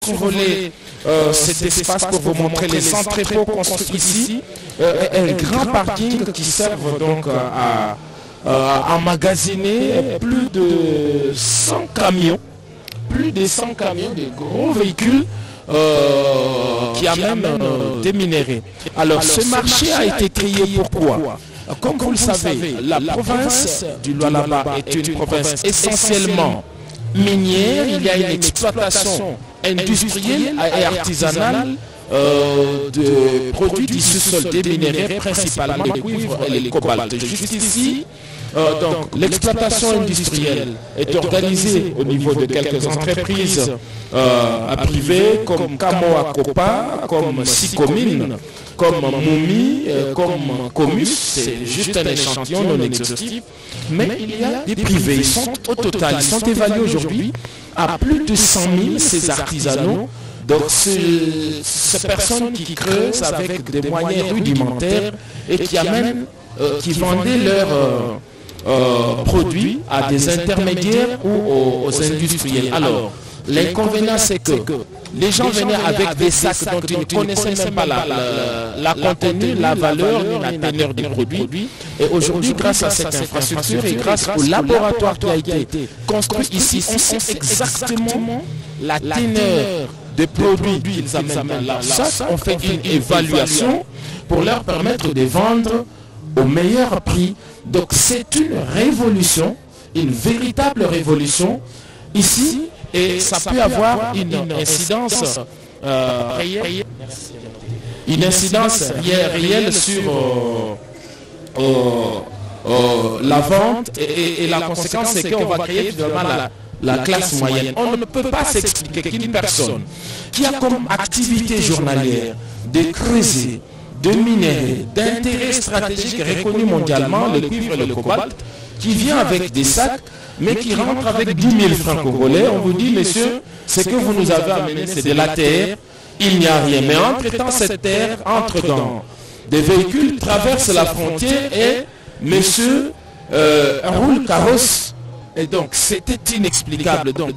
survoler cet espace pour vous montrer les entrepôts construits ici, un grand parking qui servent donc à emmagasiner plus de 100 camions, de gros véhicules qui amènent des minéraux. Alors ce marché a été créé pourquoi? Comme vous le savez, la province du Lualaba est une province essentiellement minière. Il y a une exploitation industrielle et artisanale de produits du sous-sol des minéraux, principalement le cuivre et le cobalt. Jusqu'ici, donc l'exploitation industrielle est organisée au niveau de quelques entreprises privées comme Kamoa Kopa, comme Sicomine, comme Moumi, comme Comus. C'est juste un échantillon non exhaustif, mais il y a des privés. Ils sont au total, ils sont évalués aujourd'hui à plus de 100 000 ces artisanaux. Donc ces personnes qui creusent avec des moyens rudimentaires et qui amènent, qui vendaient leurs produits à des intermédiaires ou aux industriels. Alors, l'inconvénient c'est que les gens venaient avec des sacs dont ils ne connaissaient même pas la contenu, la valeur, la teneur du produit. Et aujourd'hui, grâce à cette infrastructure et grâce au laboratoire qui a été construit ici, on sait exactement la teneur des produits qu'ils amènent dans leur sac. On fait une évaluation pour leur permettre de vendre au meilleur prix. Donc c'est une révolution, une véritable révolution ici, et ça peut avoir une incidence réelle sur la vente, et la conséquence c'est qu'on va créer finalement la classe moyenne. On ne peut pas s'expliquer qu'une personne qui a comme activité journalière de creuser, de minerais, d'intérêt stratégique reconnu mondialement, le cuivre et le cobalt, qui vient avec des sacs, mais qui rentre avec 10 000 francs congolais. On vous dit, messieurs, ce que vous nous avez amené, c'est de la terre, il n'y a rien. Mais entre-temps, cette terre entre dans des véhicules, traverse la frontière et messieurs roule carrosse. Et donc, c'était inexplicable. Donc,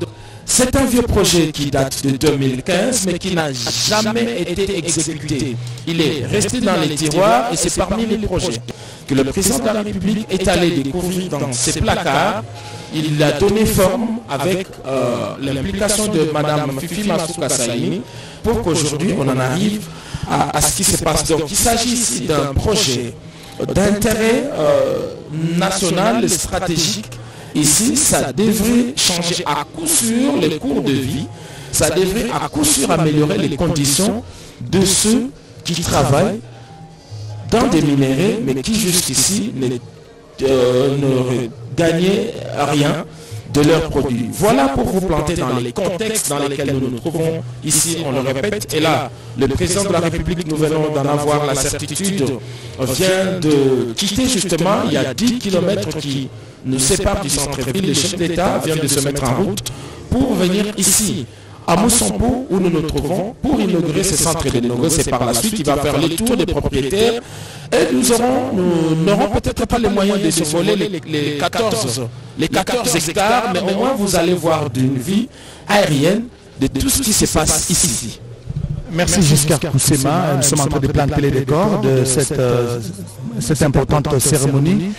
c'est un vieux projet qui date de 2015, mais qui n'a jamais été exécuté. Il est resté dans les tiroirs, et c'est parmi les projets que le président de la République est allé découvrir dans ses placards. Il a donné forme avec l'implication de Mme Fifi Masuka Saini pour qu'aujourd'hui on en arrive à ce qui se passe. Donc, il s'agit ici d'un projet d'intérêt national stratégique. Ici, ça devrait changer à coup sûr les cours de vie, ça devrait à coup sûr améliorer les conditions de ceux qui travaillent dans des minéraux, mais qui jusqu'ici ne gagnaient rien de leurs produits. Voilà pour vous planter dans les contextes dans lesquels nous nous trouvons ici, on le répète. Et là, le président de la République, nous venons d'en avoir la certitude, vient de quitter justement, il y a 10 km qui nous séparent du centre-ville. Le chef d'État vient de se mettre en route pour venir ici, à Moussompo, où nous nous trouvons, pour inaugurer ce centre de négoce. Et par la suite, il va faire le tour des propriétaires. Et nous n'aurons peut-être pas les moyens de survoler les 14 hectares, mais au moins vous allez voir d'une vie aérienne de tout ce qui se passe ici. Merci Giscard Koussema. Nous sommes en train de planter les décors de cette importante cérémonie.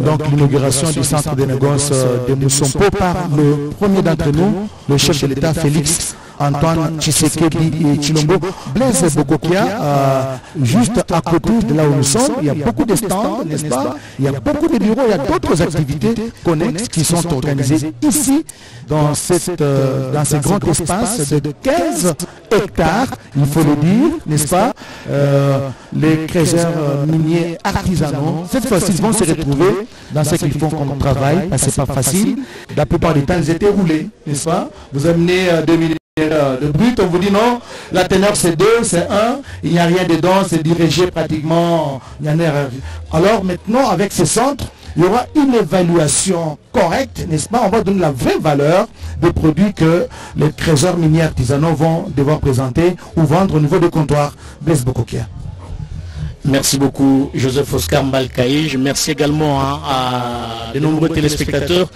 Donc l'inauguration du centre de négoce de Moussompo par le premier d'entre nous, le chef de l'État Félix Antoine Tshisekedi Tshilombo. Blaise Bokokia, juste à côté de là où nous sommes, il y a beaucoup de stands, n'est-ce pas? Il y a beaucoup de bureaux, il y a d'autres activités connexes qui sont organisées ici, dans ce grand espace de 15 hectares, il faut le dire, n'est-ce pas? Les creuseurs miniers artisanaux, cette fois-ci, ils vont se retrouver dans ce qu'ils font comme travail, parce que ce n'est pas facile. La plupart du temps, ils étaient roulés, n'est-ce pas? Vous amenez 2 millions de brut, on vous dit non, la teneur c'est 2, c'est 1, il n'y a rien dedans, c'est dirigé pratiquement, il y en a. Alors maintenant, avec ce centre, il y aura une évaluation correcte, n'est-ce pas? On va donner la vraie valeur des produits que les creuseurs miniers artisanaux vont devoir présenter ou vendre au niveau des comptoirs. Blaise Bokokia. Merci beaucoup Joseph Oscar Mbalkaïj. Merci également à de nombreux téléspectateurs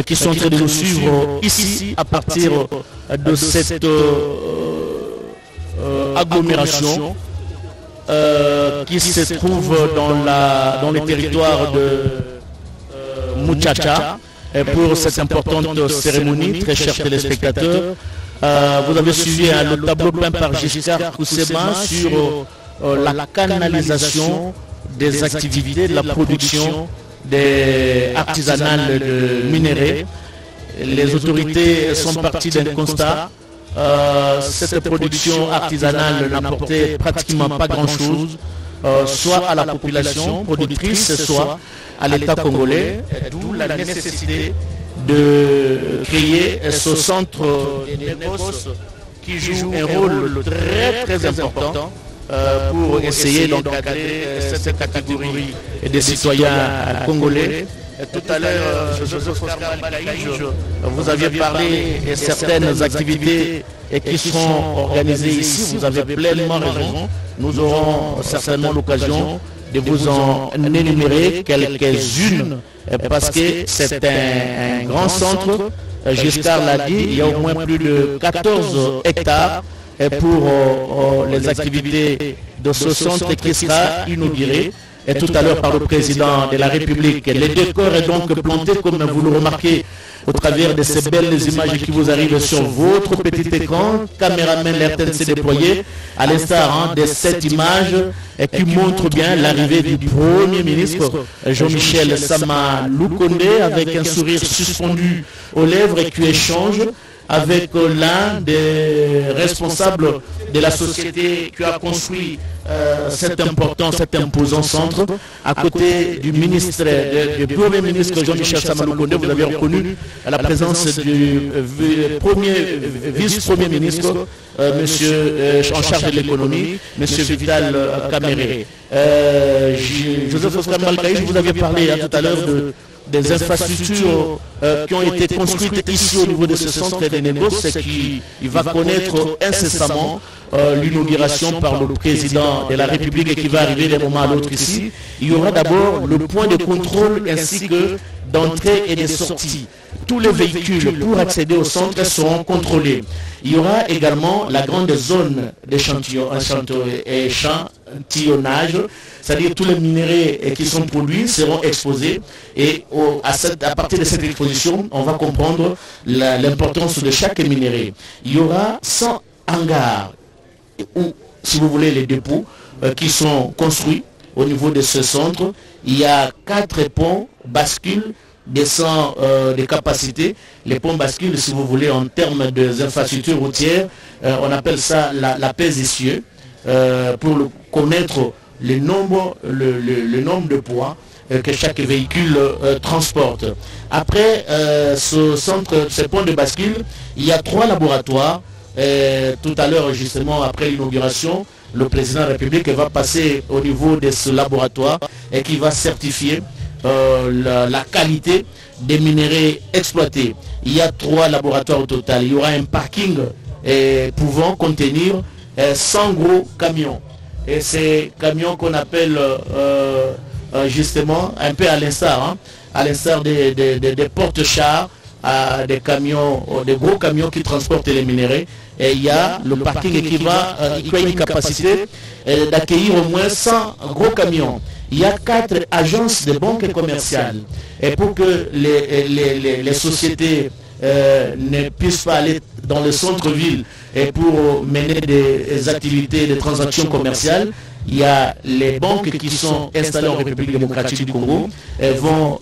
qui sont en train de nous suivre ici à partir de cette agglomération qui se trouve dans les territoires de Muchacha pour cette importante cérémonie, très chers téléspectateurs. Vous avez suivi le tableau peint par Giscard Koussema sur la canalisation des activités de la production des artisanales de minerais. Les autorités sont parties d'un constat. Cette production artisanale n'apportait pratiquement pas grand-chose, soit à la population productrice, soit à l'État congolais, d'où la nécessité de créer ce centre de négoce qui joue un rôle très important pour essayer d'encadrer cette catégorie des citoyens congolais. Tout à l'heure, Joseph Oscar, vous aviez parlé de certaines activités qui seront organisées ici. Vous avez pleinement raison. Nous aurons certainement l'occasion de vous en énumérer quelques-unes parce que c'est un grand centre. Giscard l'a dit, il y a au moins plus de 14 hectares pour les activités de ce centre qui sera inauguré. Et tout à l'heure par le président de la République. Le décor est donc planté, comme vous le remarquez, au travers de ces belles images qui vous arrivent sur votre petit écran. Caméraman l'RTNC déployé, à l'instar de cette image qui montre bien l'arrivée du Premier ministre Jean-Michel Sama Lukonde avec un sourire suspendu aux lèvres et qui échange avec l'un des responsables de la société qui a construit cet important, cet imposant centre, à côté du ministre, du Premier ministre Jean-Michel Sama Lukonde. Vous avez reconnu la présence du vice-premier ministre, monsieur en charge de l'économie, monsieur Vital Kamere. Joseph Oscar Malkaïch, vous avez parlé tout à l'heure des infrastructures qui ont été construites ici au niveau de ce centre de négoce et qui va connaître incessamment l'inauguration par le président de la République et qui va arriver d'un moment à l'autre ici. Il y aura d'abord le point de contrôle ainsi que d'entrée et de sortie. Tous les véhicules pour accéder au centre seront contrôlés. Il y aura également la grande zone d'échantillonnage, c'est-à-dire tous les minéraux qui sont produits seront exposés et à partir de cette exposition, on va comprendre l'importance de chaque minerai. Il y aura 100 hangars ou, si vous voulez, les dépôts qui sont construits au niveau de ce centre. Il y a 4 ponts bascules de capacité. Les ponts bascules, si vous voulez, en termes des infrastructures routières, on appelle ça la pèse essieu, pour connaître le nombre de poids que chaque véhicule transporte. Après ce pont de bascule, il y a 3 laboratoires. Tout à l'heure, justement, après l'inauguration, le président de la République va passer au niveau de ce laboratoire et qui va certifier la qualité des minéraux exploités. Il y a 3 laboratoires au total. Il y aura un parking pouvant contenir 100 gros camions. Et ces camions qu'on appelle justement un peu à l'instar des porte-chars, des camions, des gros camions qui transportent les minéraux. Et il y a le parking qui a une capacité d'accueillir au moins 100 gros camions. Il y a 4 agences de banques commerciales. Et pour que les sociétés ne puissent pas aller dans le centre-ville et pour mener des activités, des transactions commerciales, il y a les banques qui sont installées en République démocratique du Congo et vont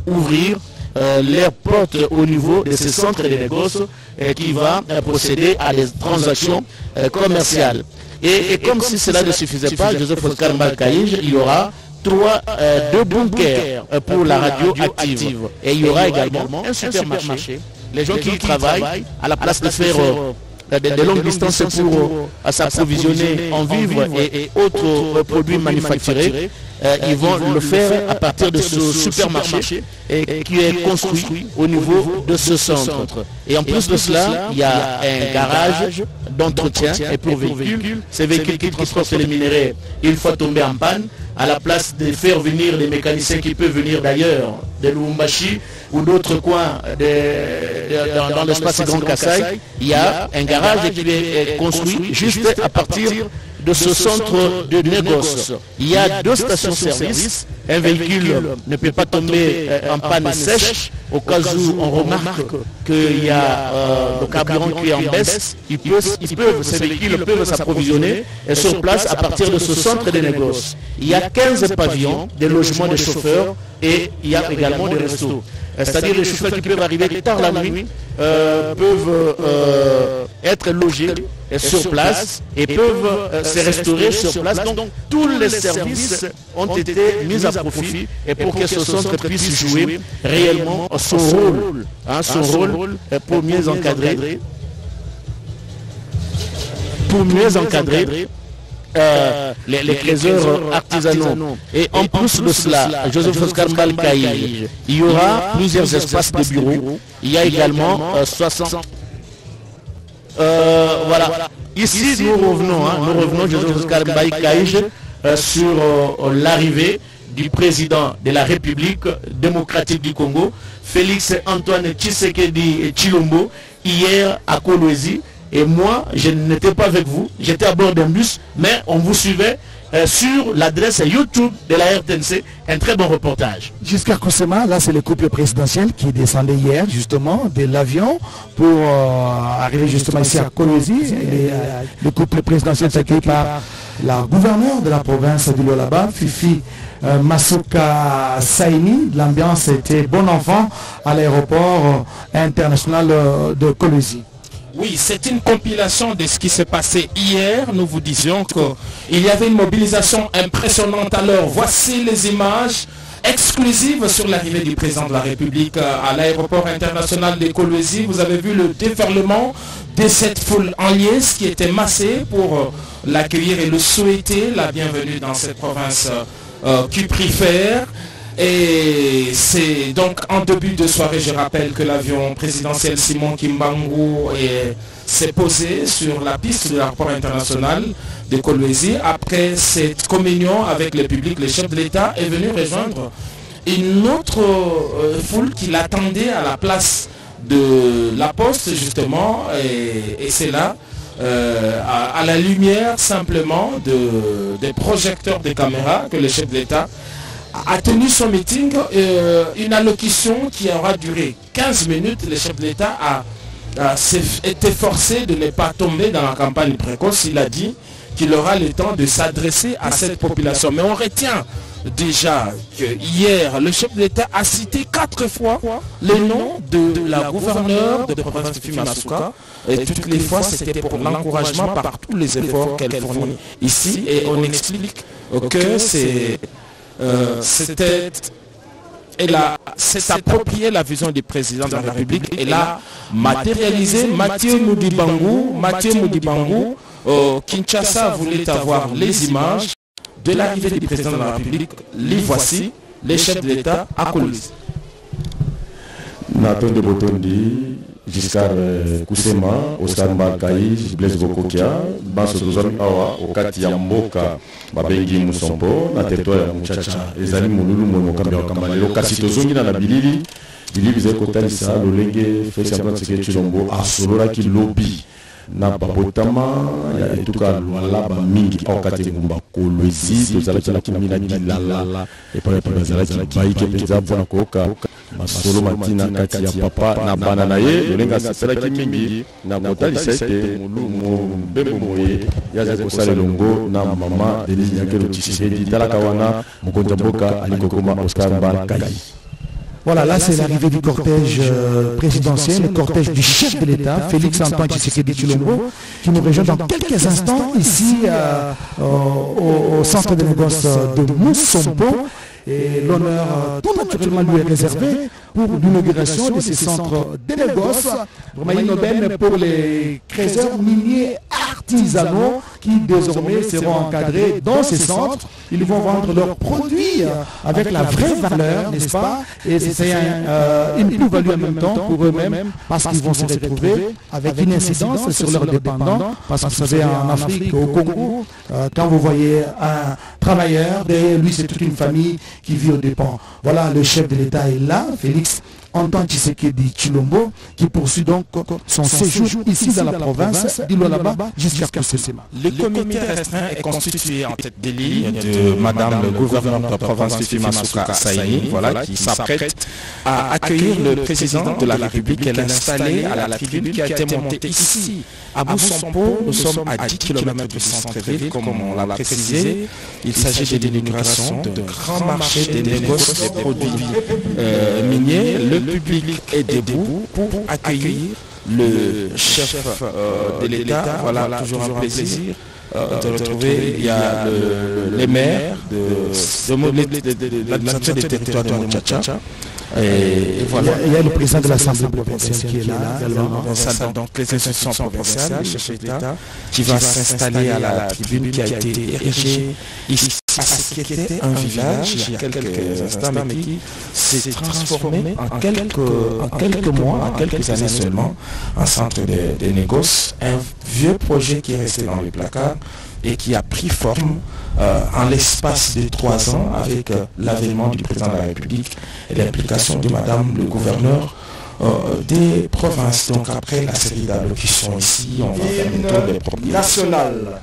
ouvrir leurs portes au niveau de ce centre de négoce qui va procéder à des transactions commerciales. Et comme si cela ne suffisait pas, Joseph Oscar Malkaïch, il y aura 2 bunkers pour la radio active. Et il y aura également un supermarché. Les gens qui y travaillent, à la place de faire de longues distances pour s'approvisionner en vivres et autres produits manufacturés, ils vont le faire à partir de ce supermarché qui est construit au niveau de ce centre. Et en plus de cela, il y a un garage d'entretien et pour véhicules. Ces véhicules qui transportent les minéraux, une fois tombés en panne, à la place de faire venir les mécaniciens qui peuvent venir d'ailleurs, de Lubumbashi ou d'autres coins dans l'espace Grand Kassai, il y a un garage qui est construit juste à partir de ce centre de négoce. Il y a 2 stations-service. Un véhicule ne peut pas tomber en panne sèche au cas où on remarque qu'il y a le carburant qui est en baisse. Ces véhicules peuvent s'approvisionner sur place à partir de ce centre de négoce. Il y a 15 pavillons, des logements des chauffeurs et il y a également des restos. C'est-à-dire les chauffeurs qui peuvent arriver tard la nuit peuvent être logés sur place et peuvent se restaurer sur place. Donc tous les services ont été mis à profit et pour que ce centre puisse jouer réellement son rôle pour mieux encadrer les trésors artisanaux. Et en plus de cela, Joseph Oscar Mbalkaï, il y aura plusieurs espaces de bureaux. Il y a également 60... voilà. Ici, nous revenons Joseph Oscar Mbalkaï, sur l'arrivée du président de la République démocratique du Congo, Félix Antoine Tshisekedi Tshilombo, hier à Kolwezi. Et moi, je n'étais pas avec vous, j'étais à bord d'un bus, mais on vous suivait sur l'adresse YouTube de la RTNC. Un très bon reportage. Giscard Koussema, là c'est le couple présidentiel qui descendait hier justement de l'avion pour arriver justement ici à Kolwezi. Le couple présidentiel est accueilli par la gouverneure de la province du Lualaba, Fifi Masuka Saini. L'ambiance était bon enfant à l'aéroport international de Kolwezi. Oui, c'est une compilation de ce qui s'est passé hier. Nous vous disions qu'il y avait une mobilisation impressionnante. Alors, voici les images exclusives sur l'arrivée du président de la République à l'aéroport international de Kolwezi. Vous avez vu le déferlement de cette foule en liesse qui était massée pour l'accueillir et le souhaiter la bienvenue dans cette province cuprifère. Et c'est donc en début de soirée, je rappelle que l'avion présidentiel Simon Kimbangu s'est posé sur la piste de l'aéroport international de Kolwezi. Après cette communion avec le public, le chef de l'État est venu rejoindre une autre foule qui l'attendait à la place de la poste justement. Et c'est là, à la lumière simplement des projecteurs de caméras, que le chef de l'État a tenu son meeting, une allocution qui aura duré 15 minutes. Le chef de l'État a été forcé de ne pas tomber dans la campagne précoce. Il a dit qu'il aura le temps de s'adresser à cette population. Mais on retient déjà que hier, le chef de l'État a cité 4 fois le nom de la gouverneure de la province de Fimasuka. Et toutes les fois, c'était pour l'encouragement par tous les efforts qu'elle fournit ici. Et on explique que c'est approprié la vision du président de la République et l'a matérialisé. Mathieu Moudibangu, Kinshasa voulait avoir les images de l'arrivée du président de la République. Les voici, les chefs de l'État à Kolwezi. Nathan de Botondi, Giscard Koussema, Oscar Mbalkaï, Blaise Bokokia, Banso Dozami Awa, Okati Yamboka, Babengi Musompo, na territoire ya Muchacha, Ezali Mululu Mokambi Wakambani, Okasi Tozongi na Bilili, Bilili Bize Kotalisa, Lolenge, Félix Antoine Tshisekedi Tshilombo, Asolola ki lobby. Na babotama ya etuka Lualaba mingi okati ngumba Kolwezi tozalaki na kumina dilala epa bazalaki baike penza mpona koyoka masolo matina kati ya papa na bana na ye lolenga asalaki mingi na kotalisa ete mbembo moye yazali kosala elongo na mama Denise Nyakelo Tshisekedi talaka wana mokonzi ya mboka alingi kokoma Oscar Mbalkaï. Voilà, là c'est l'arrivée du cortège présidentiel, le cortège du chef de l'État, Félix Antoine Tshisekedi Tshilombo, qui nous rejoint dans quelques instants ici au centre de négoce de Musompo. Et l'honneur tout naturellement lui est réservé pour l'inauguration de ces centres de négoce. Vraiment une aubaine pour les trésors miniers artisanaux qui désormais seront encadrés dans ces centres. Ils vont vendre leurs produits avec la vraie valeur, n'est-ce pas? Et c'est une plus-value en même temps pour eux-mêmes parce qu'ils vont se retrouver avec une incidence sur leurs dépendants. Parce que vous savez, en Afrique, au Congo, quand vous voyez un travailleur, derrière lui c'est toute une famille qui vit aux dépens. Voilà, le chef de l'État est là, Félix Antoine Tshisekedi Tshilombo, qui poursuit donc son séjour ici dans la province d'Ilualaba jusqu'à Kusema. Le comité restreint est constitué en tête de ligne de Madame le gouverneur de la province Masuka Saini, voilà, qui s'apprête à accueillir le président de la République et l'installer à la tribune qui a été montée ici. À Moussampo, nous sommes à 10 km du centre-ville, comme on l'a précisé. Il s'agit de l'inauguration de grands marchés des négoces des produits miniers. Le public est debout pour accueillir le chef de l'État. Voilà, toujours un plaisir de retrouver. Il y a les maires de l'administration des territoires de Muchacha. Et voilà. Il y a le président de l'Assemblée provinciale qui est là également. Donc les institutions provinciales, le chef d'État, qui va s'installer à la tribune qui a été érigée ici, à ce qui était un village il y a quelques instants, mais qui s'est transformé en quelques mois, en quelques années seulement, en centre de négoce. Un vieux projet qui est resté dans le placard et qui a pris forme en l'espace de 3 ans avec l'avènement du président de la République et l'implication de Madame le gouverneur des provinces. Donc après la série d'allocutions ici, on va faire le tour des propriétés nationales.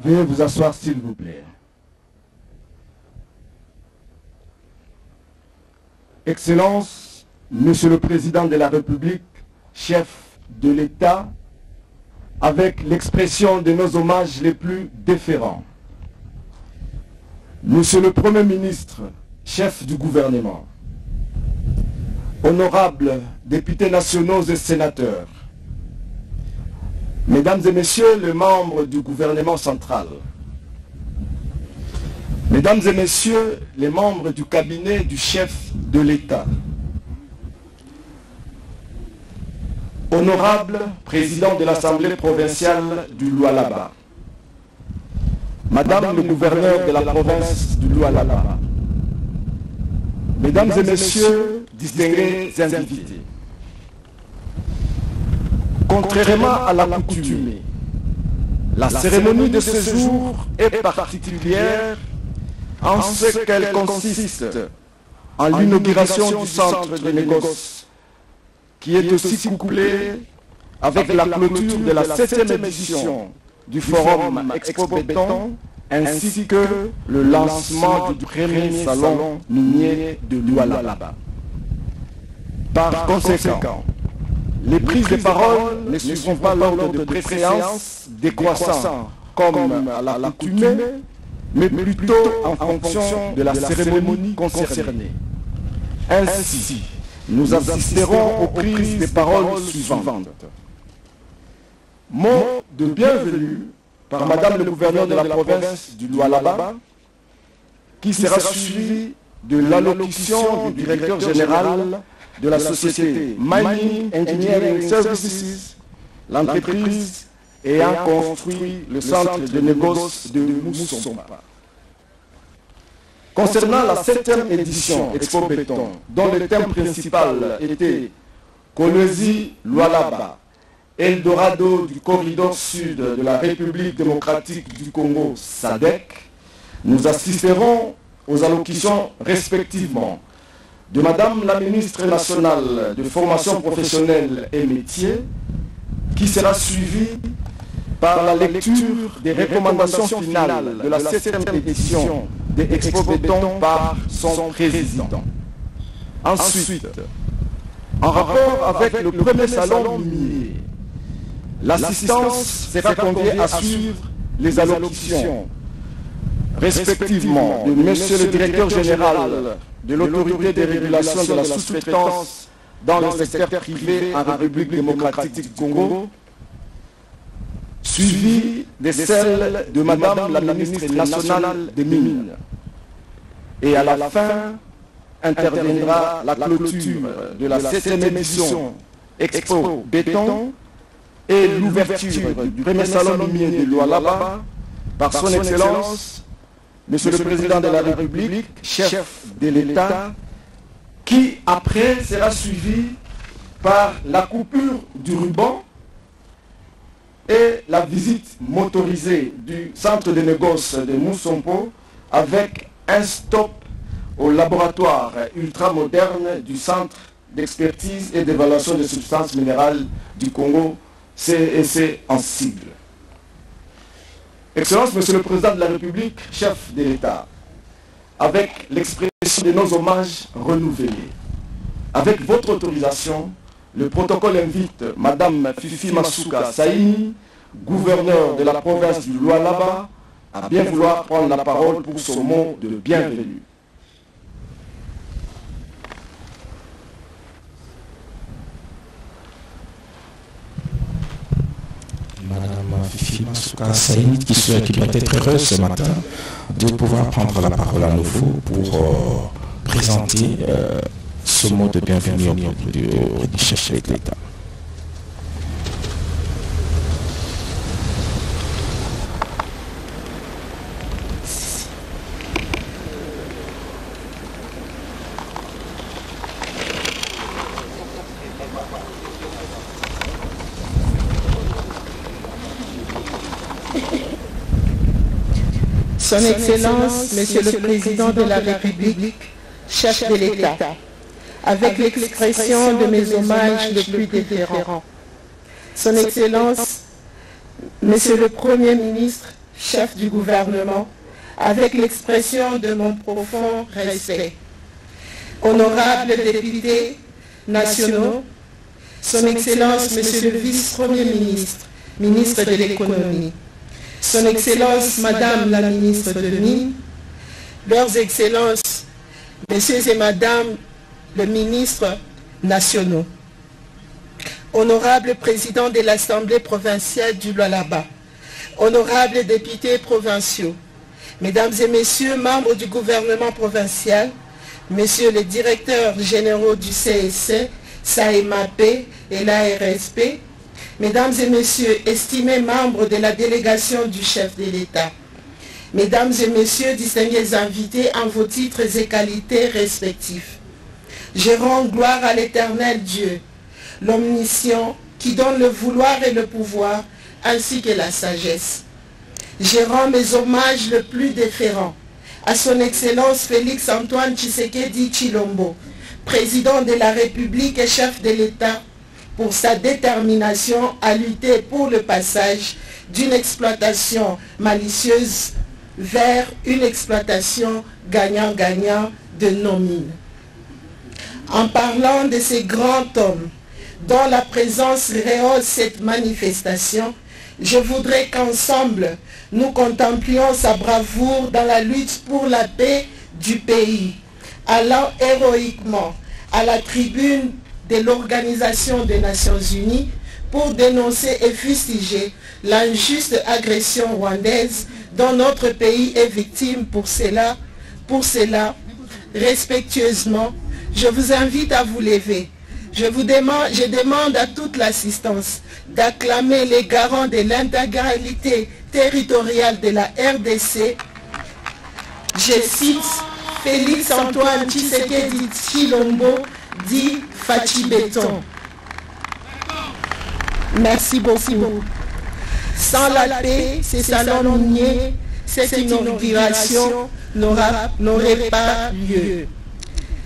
Veuillez vous asseoir s'il vous plaît. Excellence, Monsieur le Président de la République, chef de l'État, avec l'expression de nos hommages les plus déférents. Monsieur le Premier ministre, chef du gouvernement, honorables députés nationaux et sénateurs, Mesdames et Messieurs les membres du gouvernement central, Mesdames et Messieurs les membres du cabinet du chef de l'État, Honorable Président de l'Assemblée provinciale du Lualaba, Madame le gouverneur de la province du Lualaba, Mesdames et Messieurs, distingués invités, contrairement à la coutume, la cérémonie de ce jour est particulière en ce qu'elle consiste en l'inauguration du centre de négoce, qui est aussi couplée avec la clôture de la 7e édition du Forum Expo Béton, ainsi que le lancement du premier salon minier de Lualaba. Par conséquent, les prises de parole ne suivront pas l'ordre de préséance décroissant comme à la coutume, mais plutôt en fonction de la cérémonie concernée. Ainsi, nous assisterons aux prises de parole suivantes. Mot de bienvenue par Madame le gouverneur de la province du Lualaba, qui sera suivi de l'allocution du directeur général de la société Mining Engineering Services, l'entreprise ayant construit le centre de négoce de Moussompa. Concernant la 7e édition Expo Béton, dont le thème principal était Kolwezi Lualaba, Eldorado du corridor sud de la République démocratique du Congo, SADC, nous assisterons aux allocutions respectivement de Madame la ministre nationale de formation professionnelle et métiers, qui sera suivie par la lecture des recommandations finales de la 7e édition des Expo Béton par son président. Ensuite, en rapport avec le premier salon minier, l'assistance sera conviée à suivre les allocutions respectivement de Monsieur le directeur général de l'autorité de régulation de la sous-traitance dans le secteur privé en République démocratique du Congo, suivi de celle de Madame la ministre nationale des Mines. Et à la fin, interviendra la clôture de la 7e édition Expo Béton et l'ouverture du premier salon minier de Lualaba par son Excellence, Monsieur le Président de la République, chef de l'État, qui après sera suivi par la coupure du ruban et la visite motorisée du centre de négoce de Moussompo avec un stop au laboratoire ultramoderne du Centre d'expertise et d'évaluation des substances minérales du Congo, CEC en sigle. Excellence, Monsieur le Président de la République, chef de l'État, avec l'expression de nos hommages renouvelés, avec votre autorisation, le protocole invite Madame Fifi Masuka Saïni, gouverneur de la province du Lualaba, à bien vouloir prendre la parole pour son mot de bienvenue. Madame Fifi Masuka Saïni, qui doit être heureuse ce matin de pouvoir prendre la parole à nouveau pour présenter ce mot de bienvenue auprès du chef de l'État. Son Excellence, Monsieur le Président de la République, chef de l'État, avec l'expression de mes hommages les plus déférents. Son Excellence, Monsieur le Premier ministre, chef du gouvernement, avec l'expression de mon profond respect. Honorables députés nationaux, Son Excellence, Monsieur le Vice-Premier ministre, ministre de l'Économie, Son Excellence, Madame la ministre de Mines, Leurs Excellences, Messieurs et Madame les ministres nationaux, Honorables présidents de l'Assemblée provinciale du Lualaba, Honorables députés provinciaux, Mesdames et Messieurs, membres du gouvernement provincial, Messieurs les directeurs généraux du CSC, SAEMAP et l'ARSP, Mesdames et Messieurs, estimés membres de la délégation du chef de l'État, Mesdames et Messieurs, distingués invités en vos titres et qualités respectifs, je rends gloire à l'Éternel Dieu, l'omniscient, qui donne le vouloir et le pouvoir, ainsi que la sagesse. Je rends mes hommages le plus déférents à son Excellence Félix Antoine Tshisekedi Tshilombo, président de la République et chef de l'État, pour sa détermination à lutter pour le passage d'une exploitation malicieuse vers une exploitation gagnant-gagnant de nos mines. En parlant de ces grands hommes dont la présence rehausse cette manifestation, je voudrais qu'ensemble nous contemplions sa bravoure dans la lutte pour la paix du pays, allant héroïquement à la tribune de l'Organisation des Nations Unies pour dénoncer et fustiger l'injuste agression rwandaise dont notre pays est victime. Pour cela, Pour cela, respectueusement, je vous invite à vous lever. Je demande à toute l'assistance d'acclamer les garants de l'intégralité territoriale de la RDC. Je cite Félix Antoine Tshisekedi Tshilombo, dit Fachi Béton. Merci beaucoup. Sans la paix, ces salons miniers, cette inauguration n'aurait pas lieu.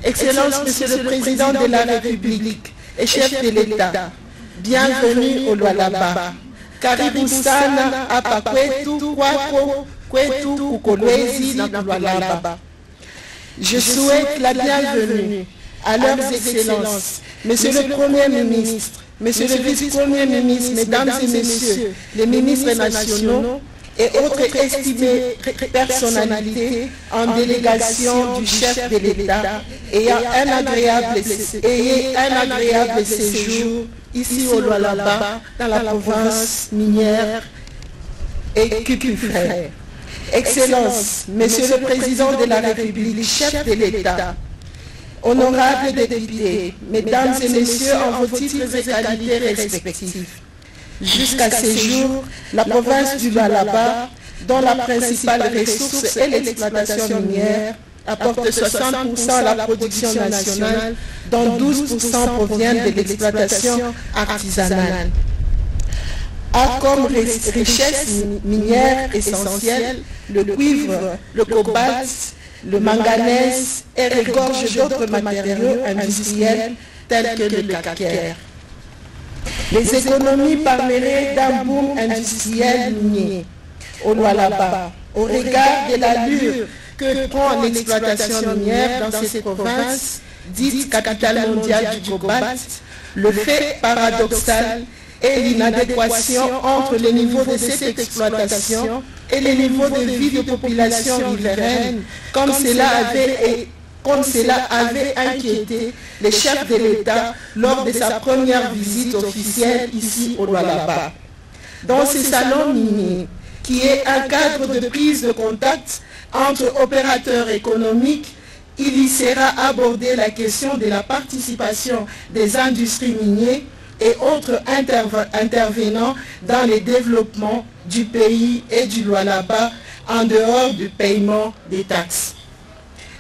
Excellence, Monsieur le Président de la République et chef de l'État, bienvenue au Lualaba. Karibu sana hapa kwetu kwako kwetu kukolwezi na Lualaba. Je souhaite la bienvenue à leurs excellences, Monsieur le Premier ministre, Monsieur le Vice-Premier ministre, Mesdames et Messieurs, les ministres nationaux et autres estimées personnalités en délégation du chef de l'État ayant un agréable séjour ici au Lualaba, dans la province minière et Kukufrère. Excellence, Monsieur le Président de la République, chef de l'État, honorables députés, Mesdames et Messieurs, en vos titres et qualités respectifs, jusqu'à ce jour, la province du Lualaba, dont la principale ressource est l'exploitation minière, apporte 60% à la production nationale, dont 12% proviennent de l'exploitation artisanale. A comme richesse minière essentielle le cuivre, le cobalt, le manganèse et regorge d'autres matériaux industriels tels que le calcaire. Les économies parleraient d'un boom industriel minier au Lualaba, au regard de l'allure que prend l'exploitation minière dans cette province, dite capitale mondiale du cobalt. Le fait paradoxal est l'inadéquation entre le niveau de cette exploitation et le niveau de vie de population riveraine, comme cela avait inquiété les chefs de l'État lors de sa première visite officielle ici au Lualaba. Dans ce salon minier, qui est un cadre de prise de contact entre opérateurs économiques, il y sera abordé la question de la participation des industries minières et autres intervenants dans le développement du pays et du Lualaba en dehors du paiement des taxes.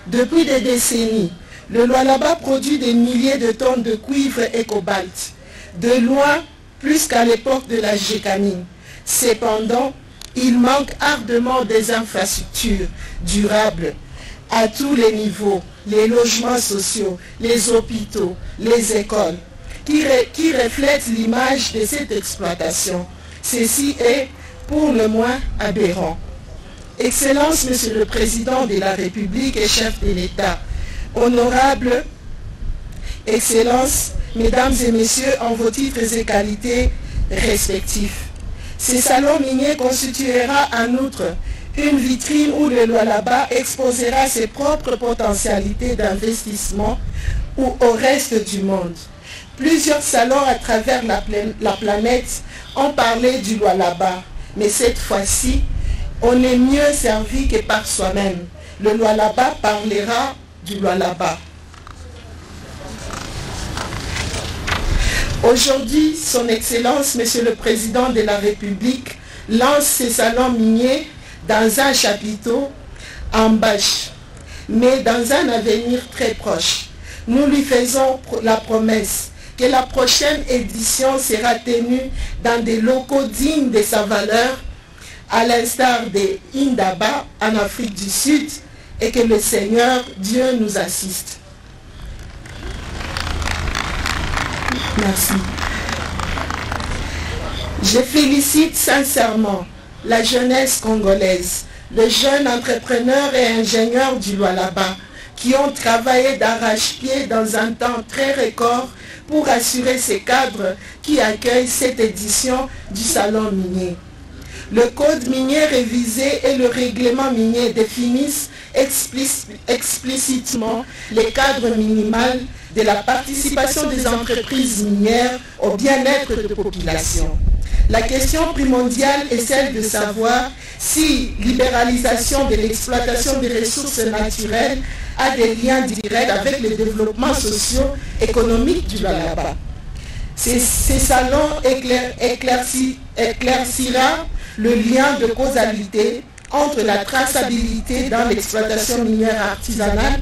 Depuis des décennies, le Lualaba produit des milliers de tonnes de cuivre et cobalt, de loin plus qu'à l'époque de la Gécamine. Cependant, il manque ardemment des infrastructures durables à tous les niveaux, les logements sociaux, les hôpitaux, les écoles, qui reflètent l'image de cette exploitation. Ceci est pour le moins aberrant. Excellence, Monsieur le Président de la République et chef de l'État, honorables Excellences, Mesdames et Messieurs, en vos titres et qualités respectifs. Ce salon minier constituera en outre une vitrine où le Lualaba exposera ses propres potentialités d'investissement ou au reste du monde. Plusieurs salons à travers la planète ont parlé du Lualaba, mais cette fois-ci, on est mieux servi que par soi-même. Le Lualaba parlera du Lualaba. Aujourd'hui, Son Excellence, Monsieur le Président de la République, lance ses salons miniers dans un chapiteau en bâche, mais dans un avenir très proche. Nous lui faisons la promesse que la prochaine édition sera tenue dans des locaux dignes de sa valeur, à l'instar de Indaba en Afrique du Sud, et que le Seigneur Dieu nous assiste. Merci. Je félicite sincèrement la jeunesse congolaise, les jeunes entrepreneurs et ingénieurs du Lualaba qui ont travaillé d'arrache-pied dans un temps très record pour assurer ces cadres qui accueillent cette édition du Salon minier. Le code minier révisé et le règlement minier définissent explicitement les cadres minimaux de la participation des entreprises minières au bien-être de population. La question primordiale est celle de savoir si libéralisation de l'exploitation des ressources naturelles a des liens directs avec le développement socio-économique du Lualaba. Ces salons éclaircira le lien de causalité entre la traçabilité dans l'exploitation minière artisanale,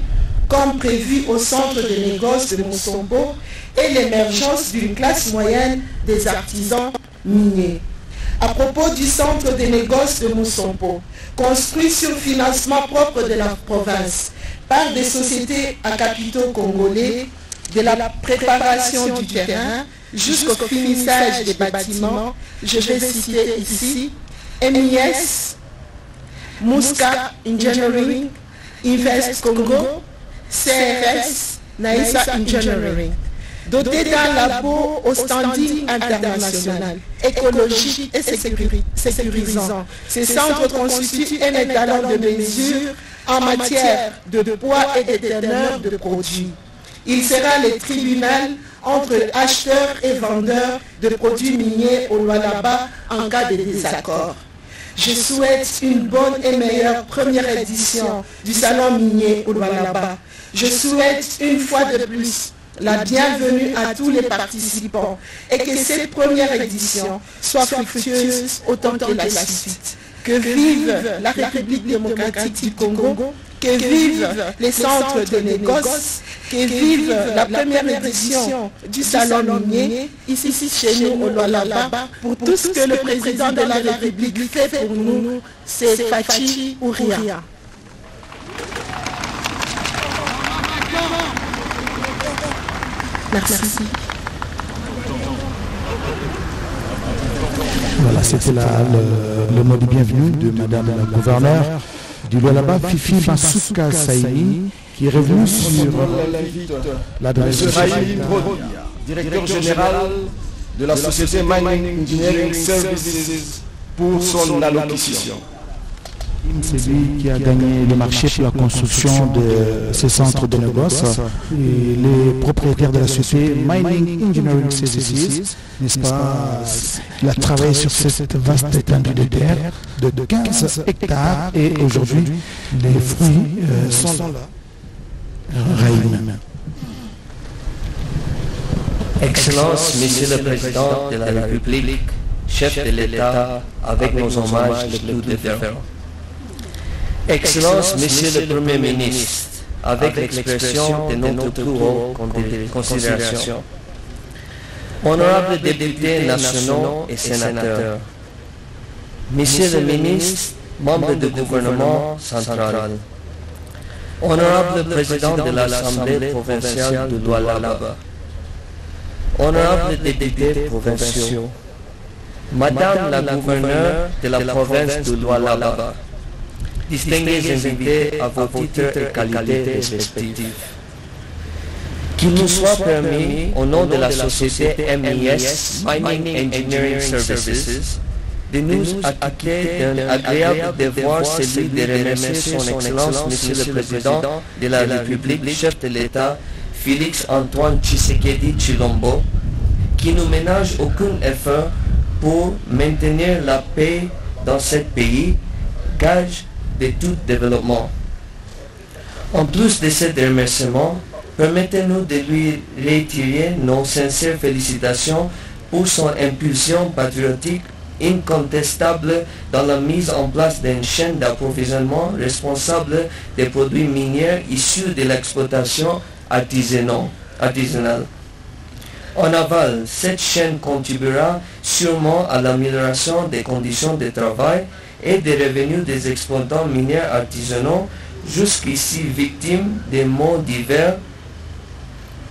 comme prévu au centre de négoce de Musompo, et l'émergence d'une classe moyenne des artisans miniers. À propos du centre de négoce de Musompo, construit sur financement propre de la province par des sociétés à capitaux congolais, de la préparation du terrain jusqu'au finissage des bâtiments, je vais citer ici MIS, Musca Engineering, Invest Congo, CRS, Naïsa Engineering. Doté d'un labo au standing international, écologique et sécurisant, ces centres constituent un étalon de mesure en matière de poids et de teneur de produits. Il sera le tribunal entre acheteurs et vendeurs de produits miniers au Lualaba en cas de désaccord. Je souhaite une bonne et meilleure première édition du salon minier au Lualaba. Je souhaite une fois de plus la bienvenue à tous les participants et que cette première édition soit fructueuse autant que la suite. Que vive la République démocratique du Congo, que vive les centres de négoce, que vive la première édition du salon minier, ici chez nous au Lualaba. Pour tout ce que le président de la République fait pour nous, c'est Fachi ou rien. Merci. Voilà, c'était le mot de bienvenue de Madame la gouverneure du Lualaba, Fifi Masuka Saini, qui est revenue sur l'adresse de directeur général de la société Mining Engineering Services, pour son allocution. C'est lui qui a gagné le marché pour la construction de ces centres de négoce. Et les propriétaires de la société Mining Engineering Services, n'est-ce pas, il a travaillé sur cette vaste étendue de terre de 15 hectares et aujourd'hui les fruits sont là. Raïm. Excellence, Monsieur le Président de la République, chef de l'État, avec nos hommages les plus déférents. Excellence, Monsieur le Premier ministre, avec l'expression de notre plus haut considération. Honorables députés nationaux et sénateurs, Monsieur le ministre, membre du gouvernement central, Honorable Président de l'Assemblée provinciale de Lualaba, Honorables députés provinciaux, Madame la gouverneure de la province de Lualaba, distingués invités à vos titres et qualités respectifs. Qu'il nous soit permis, au nom de la société MIS, Mining Engineering Services, de nous acquitter d'un agréable devoir, celui de remercier son Excellence, Monsieur le Président de la République, chef de l'État, Félix Antoine Tshisekedi Tshilombo, qui ne ménage aucun effort pour maintenir la paix dans ce pays, gage de tout développement. En plus de ces remerciements, permettez-nous de lui réitérer nos sincères félicitations pour son impulsion patriotique incontestable dans la mise en place d'une chaîne d'approvisionnement responsable des produits miniers issus de l'exploitation artisanale. En aval, cette chaîne contribuera sûrement à l'amélioration des conditions de travail et des revenus des exploitants miniers artisanaux, jusqu'ici victimes des maux divers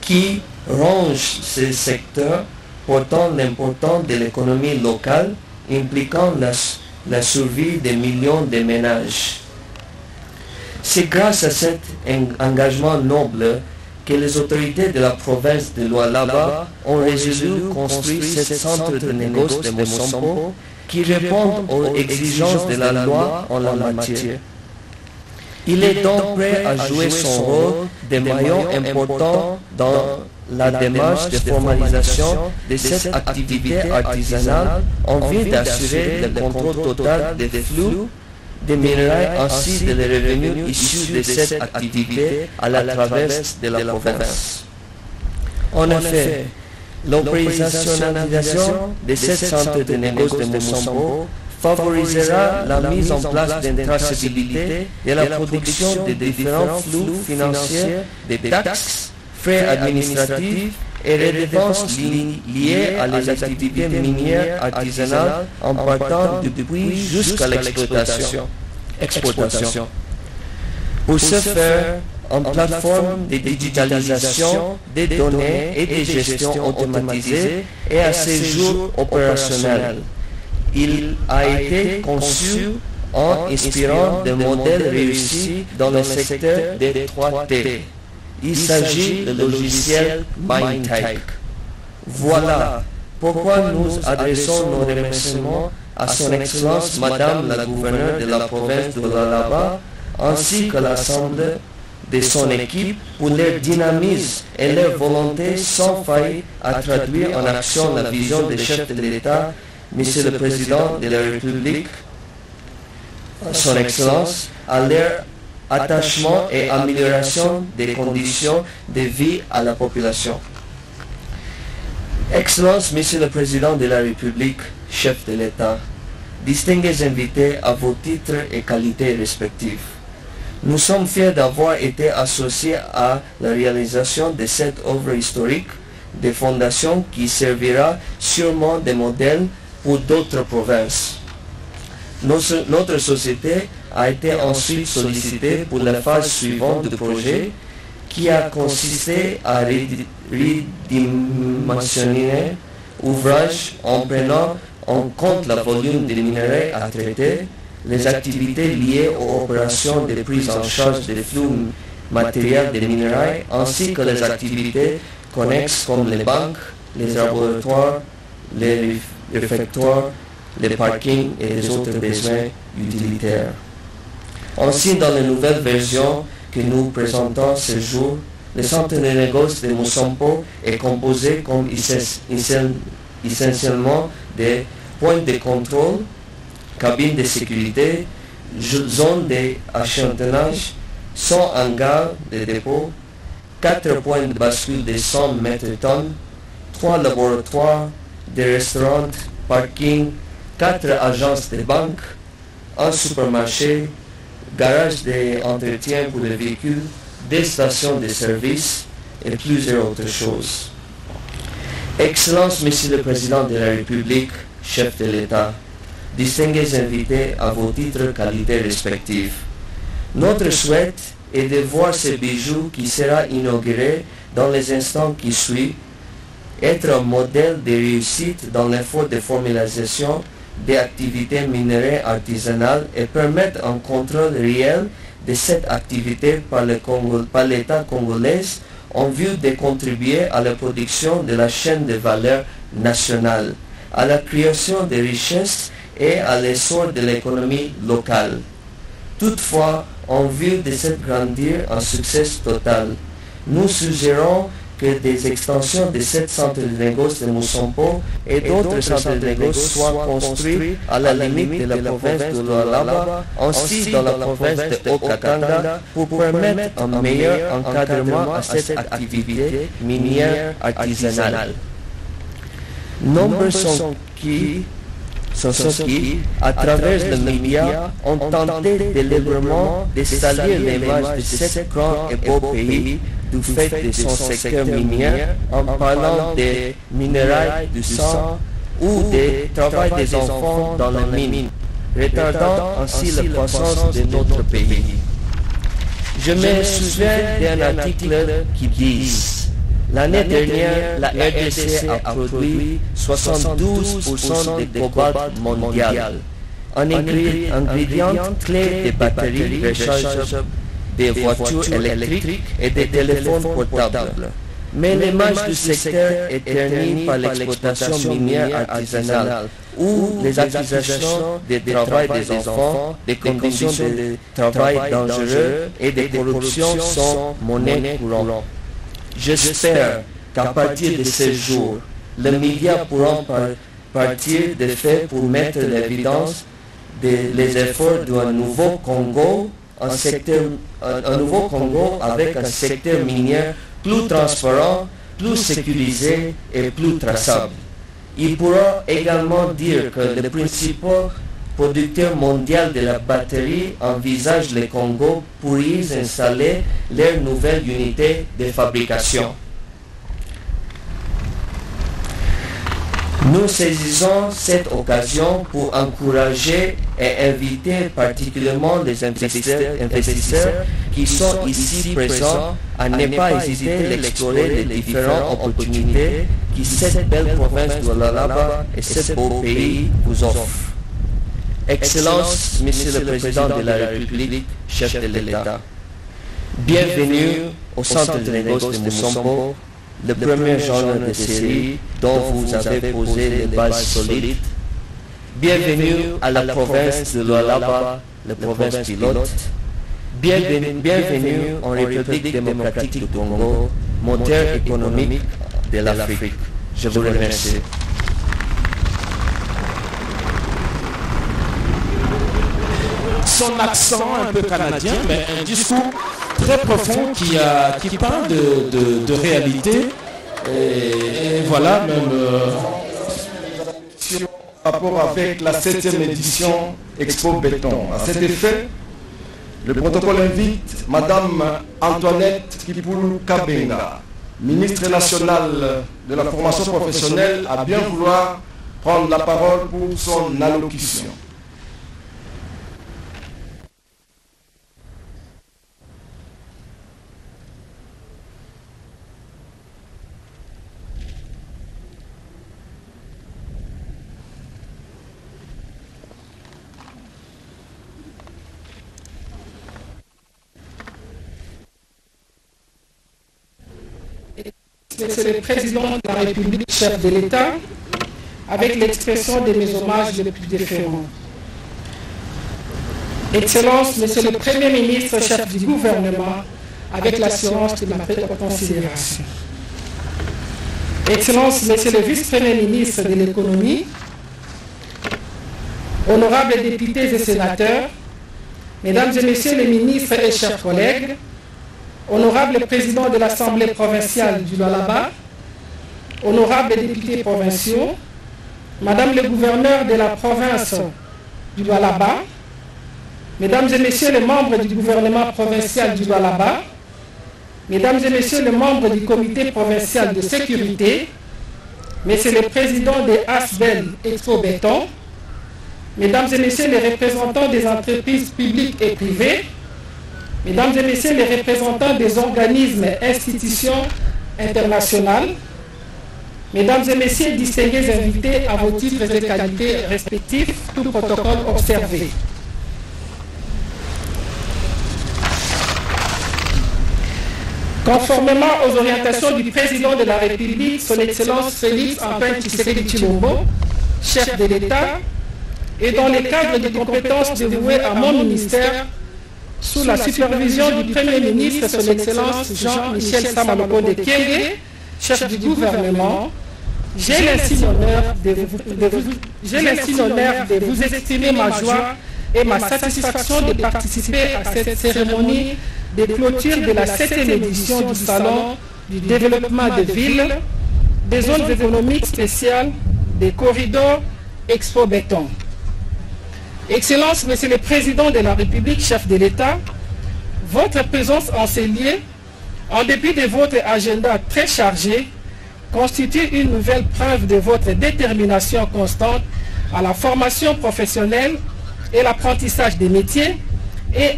qui rongent ce secteur, portant l'importance de l'économie locale, impliquant la survie de millions de ménages. C'est grâce à cet engagement noble que les autorités de la province de Lualaba ont résolu construire ce centre de négoce de Musompo qui répond aux exigences de la loi en la matière. Il est donc prêt à jouer son rôle de maillon important dans la démarche de formalisation de cette activité artisanale en vue d'assurer le contrôle total des flux des minerais ainsi que les revenus issus de cette activité à la traverse de la province. En effet, l'opérationnalisation de ce centre de négoce de Moussambo favorisera la mise en place d'une traçabilité de la production des différents flux financiers, des taxes, frais administratifs et redevances liées à les activités minières artisanales en partant du puits jusqu'à l'exploitation. Pour ce faire, une plateforme de digitalisation des données et de gestion automatisée est à ce jour opérationnelle. Il a été conçu en inspirant de modèles réussis dans le secteur des 3T. Il s'agit du logiciel MindTech. Voilà pourquoi nous adressons nos remerciements à son Excellence Madame la Gouverneure de la province de Lualaba ainsi que l'ensemble de son équipe pour leur dynamisme et leur volonté sans faille à traduire en action la vision des chefs de l'État, Monsieur le Président de la République, son Excellence, à leur attachement et amélioration des conditions de vie à la population. Excellence, Monsieur le Président de la République, chef de l'État, distingués invités à vos titres et qualités respectifs. Nous sommes fiers d'avoir été associés à la réalisation de cette œuvre historique de fondation qui servira sûrement de modèle pour d'autres provinces. Notre société a été ensuite sollicitée pour la phase suivante du projet qui a consisté à redimensionner l'ouvrage en prenant en compte le volume des minerais à traiter, les activités liées aux opérations de prise en charge des flux matériels des minerais, ainsi que les activités connexes comme les banques, les laboratoires, les réfectoires, les parkings et les autres besoins utilitaires. Ainsi, dans la nouvelle version que nous présentons ce jour, le centre de négoce de Moussambo est composé comme essentiellement des points de contrôle, cabines de sécurité, zones d'échantillonnage, 100 hangars de dépôt, 4 points de bascule de 100 mètres tonnes, 3 laboratoires, des restaurants, parkings, 4 agences de banque, un supermarché, garage d'entretien pour les véhicules, des stations de service et plusieurs autres choses. Excellence, Monsieur le Président de la République, chef de l'État, distingués invités à vos titres qualités respectifs. Notre souhait est de voir ce bijou qui sera inauguré dans les instants qui suivent être un modèle de réussite dans l'effort de formalisation des activités minerais artisanales et permettre un contrôle réel de cette activité par l'État congolais en vue de contribuer à la production de la chaîne de valeur nationale, à la création de richesses et à l'essor de l'économie locale. Toutefois, en vue de cette grandir un succès total, nous suggérons que des extensions de ce centre de négoce de Moussambo et d'autres centres de négoce soient construits à la limite de la province de Lualaba, ainsi dans la province de Haut-Katanga, pour permettre un meilleur encadrement à cette activité minière artisanale. Nombreux sont ceux qui, à travers les médias, ont tenté délibérément de salir l'image de ce grand et beau pays du fait de son secteur minier en parlant des minerais du sang ou des travail des enfants dans les mines, retardant ainsi la croissance de notre pays. Je me souviens d'un article qui dit: l'année dernière, la RDC a produit 72% de cobalt mondial, un ingrédient clé des batteries rechargeables, des voitures électriques et des téléphones portables. Mais l'image du secteur est ternie par l'exploitation minière artisanale, où les accusations de travail des enfants, des conditions de travail dangereux et de corruption sont monnaie courante. J'espère qu'à partir de ce jour, les médias pourront partir de faits pour mettre l'évidence les efforts d'un nouveau Congo, un nouveau Congo avec un secteur minier plus transparent, plus sécurisé et plus traçable. Il pourra également dire que le principal producteur mondial de la batterie envisage le Congo pour y installer leur nouvelle unité de fabrication. Nous saisissons cette occasion pour encourager et inviter particulièrement les investisseurs qui sont ici présents à ne pas hésiter d'explorer les différentes opportunités que cette belle province de Lualaba et ce beau pays vous offrent. Excellence, Monsieur le Président de la République, chef de l'État, bienvenue au Centre de négoce de Musompo, le premier genre de série dont vous avez posé les bases solides. Bienvenue à la province de Lualaba, la province pilote. Bienvenue en République démocratique du Congo, moteur économique de l'Afrique. Je vous remercie. Son accent un peu canadien, mais un discours très profond qui parle de réalité. Et voilà, même en rapport avec la 7e édition Expo Béton. À cet effet, le protocole invite Madame Antoinette Kipulu Kabenga, ministre nationale de la formation professionnelle, à bien vouloir prendre la parole pour son allocution. C'est le président de la République, chef de l'État, avec l'expression de mes hommages les plus déférents. Excellence, Monsieur le Premier ministre, chef du gouvernement, avec l'assurance de ma considération. Excellence, Monsieur le vice-premier ministre de l'économie, honorables députés et sénateurs, Mesdames et Messieurs les ministres et chers collègues, honorable président de l'Assemblée provinciale du Lualaba, honorables députés provinciaux, Madame le gouverneur de la province du Lualaba, Mesdames et Messieurs les membres du gouvernement provincial du Lualaba, Mesdames et Messieurs les membres du comité provincial de sécurité, Messieurs les présidents des ASBEL Expo Béton, Mesdames et Messieurs les représentants des entreprises publiques et privées, Mesdames et Messieurs les représentants des organismes et institutions internationales, Mesdames et Messieurs distingués invités à vos titres et qualités respectifs, tout protocole observé. Conformément aux orientations du président de la République, son Excellence Félix Antoine Tshisekedi Tshilombo, chef de l'État, et dans le cadre des compétences dévouées à mon ministère, sous la supervision du Premier ministre, son Excellence Jean-Michel Sama-Lukonde Kyenge, chef du gouvernement, j'ai l'insigne honneur de vous exprimer ma joie et ma satisfaction de participer à cette cérémonie de clôture de la 7e édition du Salon du développement des villes, des zones économiques spéciales, des corridors Expo Béton. Excellence, Monsieur le Président de la République, chef de l'État, votre présence en ces lieux, en dépit de votre agenda très chargé, constitue une nouvelle preuve de votre détermination constante à la formation professionnelle et l'apprentissage des métiers et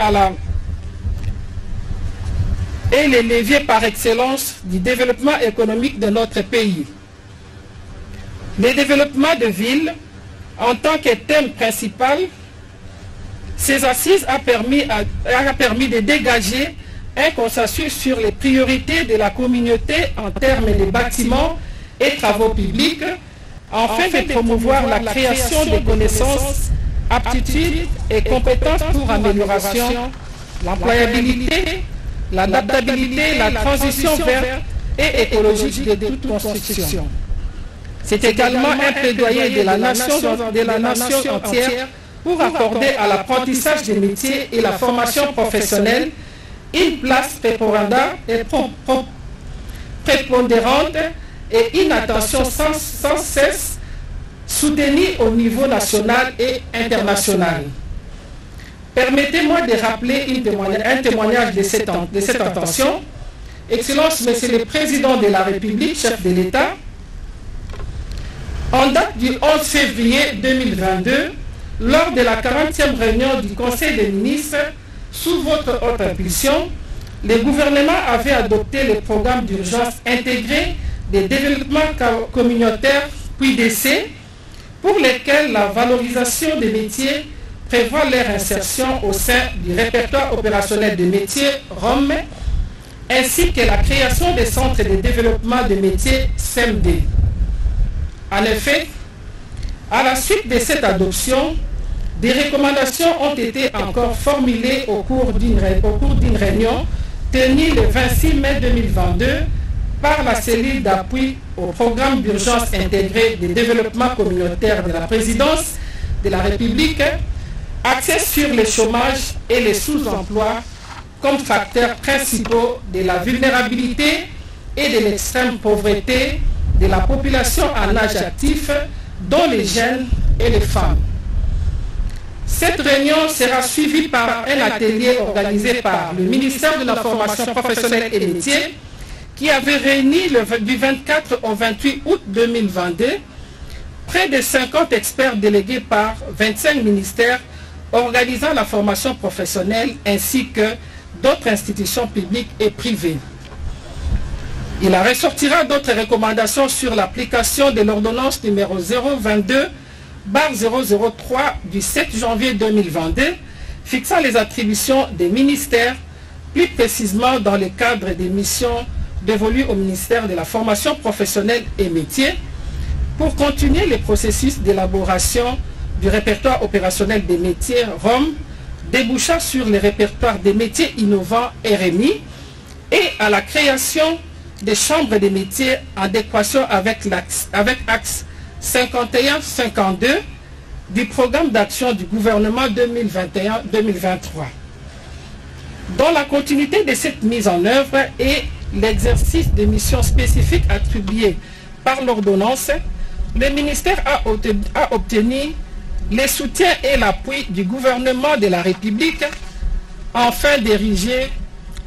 les leviers par excellence du développement économique de notre pays. Le développement de villes, en tant que thème principal, ces assises a permis de dégager un consensus sur les priorités de la communauté en termes de bâtiments et travaux publics, afin de promouvoir la création de connaissances, aptitudes et compétences pour l'amélioration, l'employabilité, l'adaptabilité, la transition verte et écologique de toute construction. C'est également un plaidoyer de la nation entière pour accorder à l'apprentissage des métiers et la formation professionnelle une place prépondérante et une attention sans cesse soutenue au niveau national et international. Permettez-moi de rappeler un témoignage de cette attention. Excellence, Monsieur le Président de la République, chef de l'État, en date du 11 février 2022, lors de la 40e réunion du Conseil des ministres, sous votre haute impulsion, le gouvernement avait adopté le programme d'urgence intégré de développement communautaire puis d'essai, pour lesquels la valorisation des métiers prévoit leur insertion au sein du répertoire opérationnel des métiers ROM, ainsi que la création des centres de développement des métiers CMD. En effet, à la suite de cette adoption, des recommandations ont été encore formulées au cours d'une réunion tenue le 26 mai 2022 par la cellule d'appui au programme d'urgence intégré de développement communautaire de la présidence de la République, axée sur le chômage et les sous-emplois comme facteurs principaux de la vulnérabilité et de l'extrême pauvreté de la population en âge actif, dont les jeunes et les femmes. Cette réunion sera suivie par un atelier organisé par le ministère de la Formation professionnelle et métiers, qui avait réuni du 24 au 28 août 2022 près de 50 experts délégués par 25 ministères organisant la formation professionnelle ainsi que d'autres institutions publiques et privées. Il en ressortira d'autres recommandations sur l'application de l'ordonnance numéro 022/003 du 7 janvier 2022 fixant les attributions des ministères, plus précisément dans le cadre des missions dévolues au ministère de la Formation professionnelle et métiers, pour continuer le processus d'élaboration du répertoire opérationnel des métiers ROM, débouchant sur le répertoire des métiers innovants RMI et à la création des chambres des métiers en adéquation avec axe 51-52 du programme d'action du gouvernement 2021-2023. Dans la continuité de cette mise en œuvre et l'exercice de missions spécifiques attribuées par l'ordonnance, le ministère a obtenu le soutien et l'appui du gouvernement de la République afin d'ériger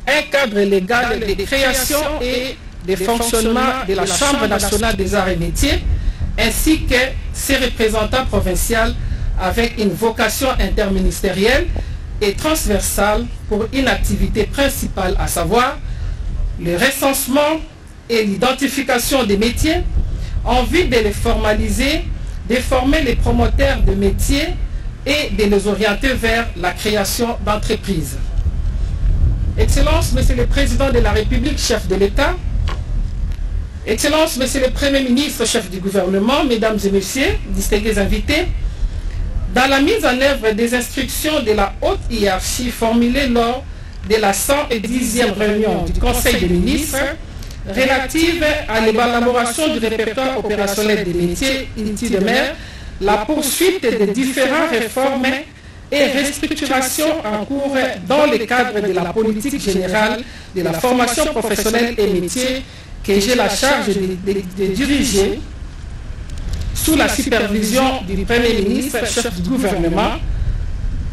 un cadre légal de création et de fonctionnement de la Chambre nationale des arts et métiers, ainsi que ses représentants provinciaux avec une vocation interministérielle et transversale pour une activité principale, à savoir le recensement et l'identification des métiers en vue de les formaliser, de former les promoteurs de métiers et de les orienter vers la création d'entreprises. Excellence, Monsieur le Président de la République, chef de l'État, Excellence, Monsieur le Premier ministre, chef du gouvernement, Mesdames et Messieurs, distingués invités, dans la mise en œuvre des instructions de la haute hiérarchie formulées lors de la 110e réunion du Conseil des ministres relative à l'élaboration du répertoire opérationnel des métiers initiés de mer, la poursuite des différentes réformes et restructurations en cours dans le cadre de la politique générale de la formation professionnelle et métiers que j'ai la charge de diriger sous la supervision du Premier ministre, chef du gouvernement,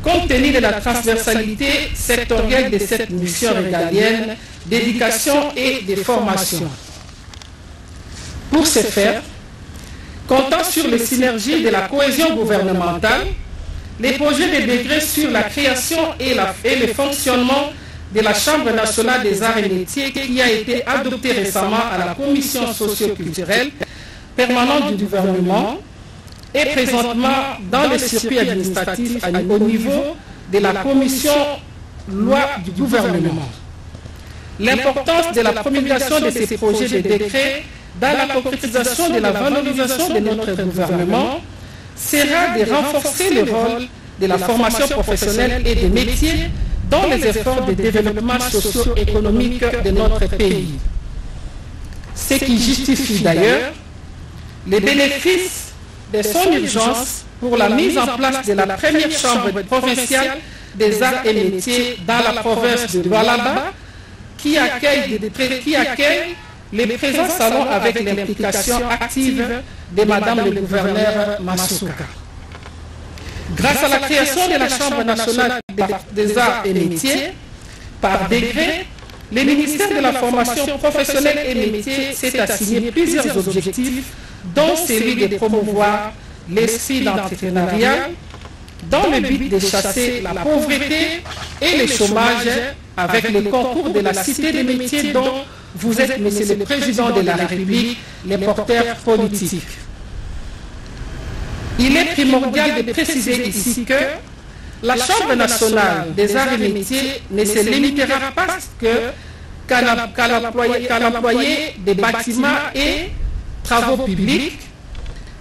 compte tenu de la transversalité sectorielle de cette mission régalienne d'éducation et de formation. Pour ce faire, comptant sur les synergies de la cohésion gouvernementale, les projets de décret sur la création et le fonctionnement de la Chambre nationale des arts et métiers qui a été adopté récemment à la commission socio-culturelle permanente du gouvernement est présentement dans le circuit administratif au niveau de la commission loi du gouvernement. L'importance de la promulgation de ces projets de décret dans la concrétisation de la valorisation de notre gouvernement sera de renforcer le rôle de la formation professionnelle et des métiers dans les efforts de développement socio-économique de notre pays. ce qui justifie d'ailleurs les bénéfices de son urgence pour la mise en place de la première chambre provinciale des arts et métiers dans la province de Lualaba, qui accueille les présents salons avec l'implication active de Madame le gouverneur Masuka. Grâce à la création de la Chambre nationale des arts et métiers, par décret, le ministère de la formation professionnelle et métiers s'est assigné plusieurs objectifs, dont celui de promouvoir l'esprit d'entrepreneuriat dans le but de chasser la pauvreté et le chômage avec le concours de la Cité des métiers dont vous êtes, Monsieur le Président de la République, les porteurs politiques. Il est primordial de préciser ici que la Chambre nationale des arts et métiers ne se limitera pas qu'à l'employé des bâtiments et travaux publics.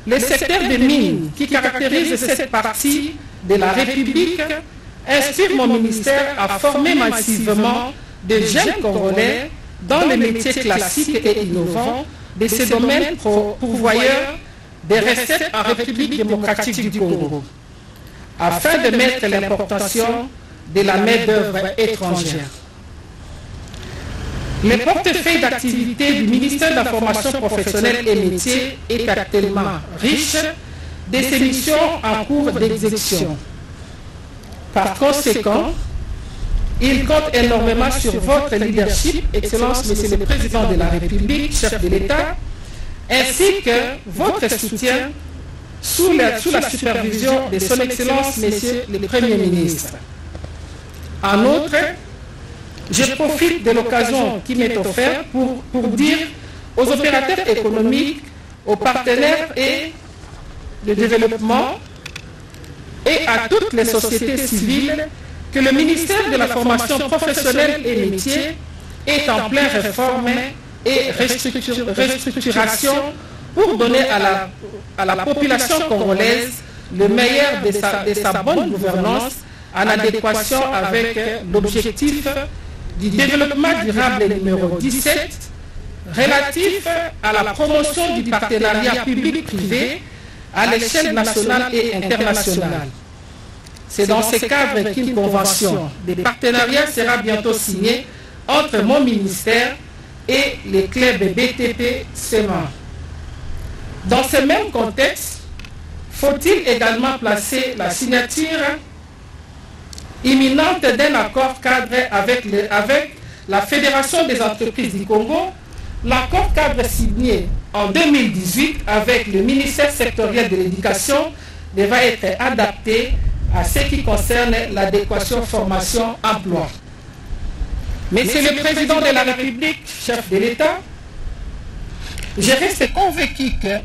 Le secteur des mines qui caractérise cette partie de la République inspire mon ministère à former massivement de jeunes Congolais dans les métiers classiques et innovants de ces domaines pourvoyeurs des recettes en République démocratique du Congo, afin de mettre l'importation de la main-d'œuvre étrangère. Le portefeuille d'activité du ministère de la formation professionnelle et métiers est actuellement riche de ses missions en cours d'exécution. Par conséquent, il compte énormément sur votre leadership, Excellence, Monsieur le Président de la République, chef de l'État, ainsi que votre soutien sous la supervision de son Excellence, Monsieur le Premier ministre. En outre, je profite de l'occasion qui m'est offerte pour dire aux opérateurs économiques, aux partenaires et de développement et à toutes les sociétés civiles que le ministère de la formation professionnelle et métiers est en pleine réforme et restructuration pour donner à la population congolaise le meilleur de sa bonne gouvernance en adéquation avec l'objectif du développement durable numéro 17 relatif à la promotion du partenariat public-privé à l'échelle nationale et internationale. C'est dans ce cadre qu'une convention de partenariat sera bientôt signée entre mon ministère et les clubs BTP SEMA. Dans ce même contexte, faut-il également placer la signature imminente d'un accord cadre avec la Fédération des entreprises du Congo, l'accord cadre signé en 2018 avec le ministère sectoriel de l'éducation devra être adapté à ce qui concerne l'adéquation formation-emploi. Monsieur le Président de la République, chef de l'État, je reste convaincu que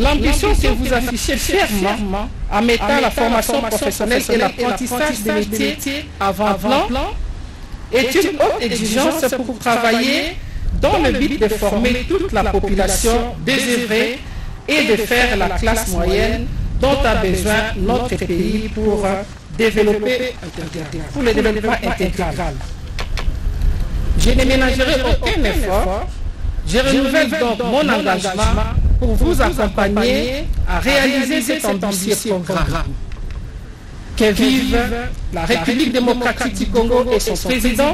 l'ambition que vous affichez fièrement en mettant la formation professionnelle et l'apprentissage des métiers avant-plan est une haute exigence pour travailler dans le but de former toute la population désœuvrée et de faire la classe moyenne dont a besoin notre pays pour le développement intégral. Je ne ménagerai aucun effort. Je renouvelle donc mon engagement pour vous accompagner à réaliser cet ambitieux programme. Que vive la République démocratique du Congo et son président,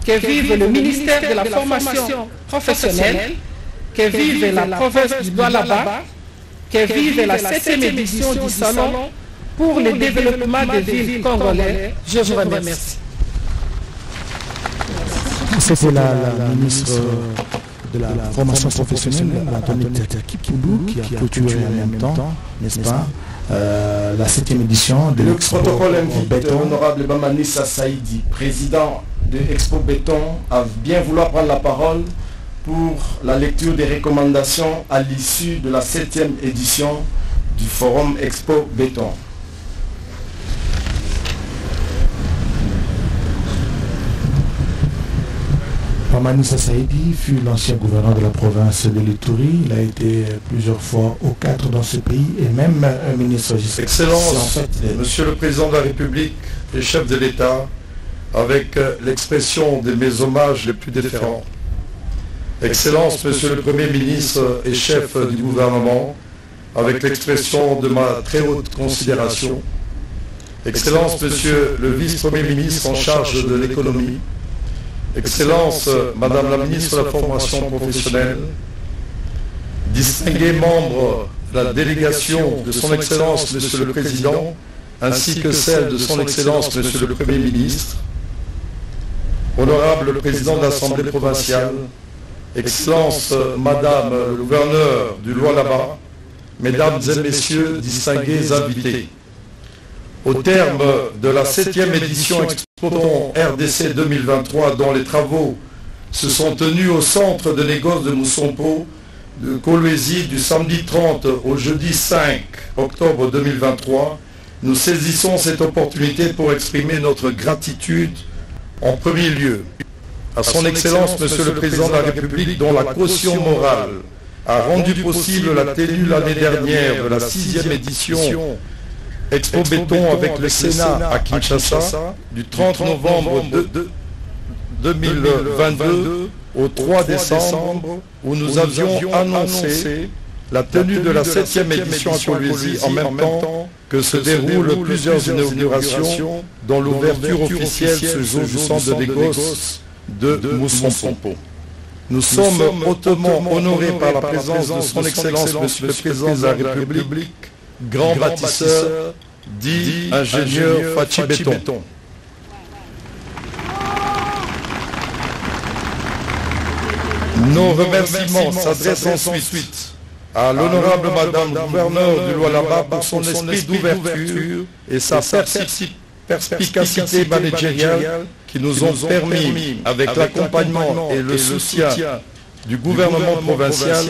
que vive le ministère de la formation professionnelle, que vive la province du Lualaba, que vive la 7e édition du Salon pour le développement des villes congolais. Je vous remercie. C'était la ministre de la formation professionnelle, Antoinette Kipulu, qui a clôturé en même temps, n'est-ce pas, la 7e édition de l'Expo Béton. Le protocole invite l'honorable Bamanissa Saïdi, président de Expo Béton, à bien vouloir prendre la parole pour la lecture des recommandations à l'issue de la 7e édition du Forum Expo Béton. Bamanissa Saïdi fut l'ancien gouverneur de la province de l'Ituri. Il a été plusieurs fois au cadre dans ce pays et même un ministre. Excellence, en fait, Monsieur le Président de la République et chef de l'État, avec l'expression de mes hommages les plus déférents, Excellences, Monsieur le Premier ministre et chef du gouvernement, avec l'expression de ma très haute considération, Excellences, Monsieur le vice-premier ministre en charge de l'économie, Excellences, Madame la ministre de la formation professionnelle, distingués membres de la délégation de son Excellence, Monsieur le Président, ainsi que celle de son Excellence, Monsieur le Premier ministre, honorable Président de l'Assemblée provinciale, Excellence, Madame le gouverneur du Lualaba, Mesdames et Messieurs, distingués invités. Au terme de la 7e édition Expo RDC 2023, dont les travaux se sont tenus au centre de négoce de Moussompo, de Kolwezi, du samedi 30 au jeudi 5 octobre 2023, nous saisissons cette opportunité pour exprimer notre gratitude en premier lieu à son Excellence, Monsieur le Président de la République, dont la caution morale a rendu possible la tenue l'année dernière de la 6e édition Expo Béton avec le Sénat à Kinshasa, du 30 novembre 2022 au 3 décembre, où nous avions annoncé la tenue de la 7e édition à Kolwezi en même temps que se déroulent plusieurs inaugurations, dont l'ouverture officielle ce jour du centre de négoce de Moussompo. Nous sommes hautement honorés par la présence de son Excellence, Monsieur le Président de la République, grand bâtisseur, dit ingénieur Fachi Béton. Nos remerciements s'adressent ensuite à l'honorable Madame gouverneur du Lualaba pour son esprit d'ouverture et sa perspicacité managériale qui nous ont permis, avec l'accompagnement et le soutien du gouvernement provincial,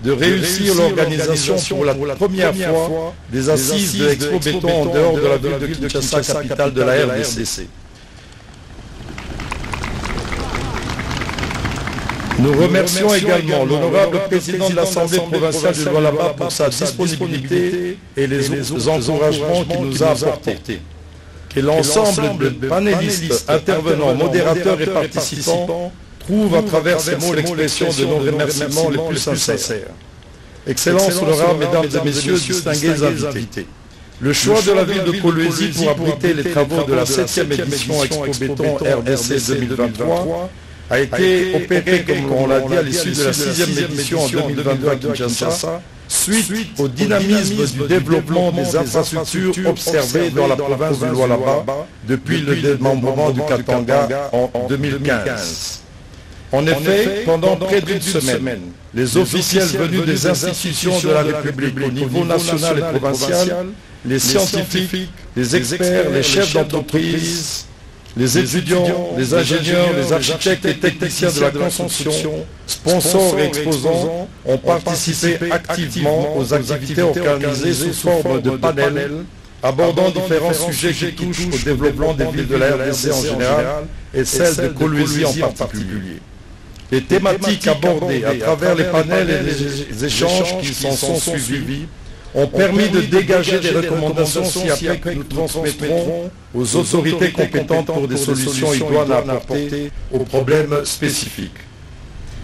de réussir l'organisation pour la première fois des assises de l'Expo Béton en dehors de la ville de Kinshasa, capitale de la RDC. Nous remercions également l'honorable président de l'Assemblée provinciale du Lualaba pour sa disponibilité et les encouragements qu'il nous a apportés. Que l'ensemble de panélistes, intervenants, modérateurs et participants trouvent à travers ces mots l'expression de nos remerciements les plus sincères. Excellences, honorables, Mesdames et Messieurs, distingués invités. Le choix de la ville de Kolwezi pour abriter les travaux de la 7e édition Expo Béton RDC 2023 a été opéré, comme on l'a dit, à l'issue de la 6e édition en 2022 à Kinshasa, suite au dynamisme du développement des infrastructures observées dans la province du Lualaba depuis le démembrement du Katanga en 2015. En effet, pendant près d'une semaine, les officiels venus des institutions de la République au niveau national et provincial, les scientifiques, les experts, les chefs d'entreprise, les étudiants, les ingénieurs, les architectes et techniciens de la construction, sponsors et exposants ont participé activement aux activités organisées sous forme de panels abordant différents sujets qui touchent au développement des villes de la RDC en général et celle de Kolwezi en particulier. Les thématiques abordées à travers les panels et les échanges qui s'en sont suivis ont permis de dégager des recommandations ci-après que nous transmettrons aux autorités compétentes pour des solutions idoines à apporter aux problèmes spécifiques.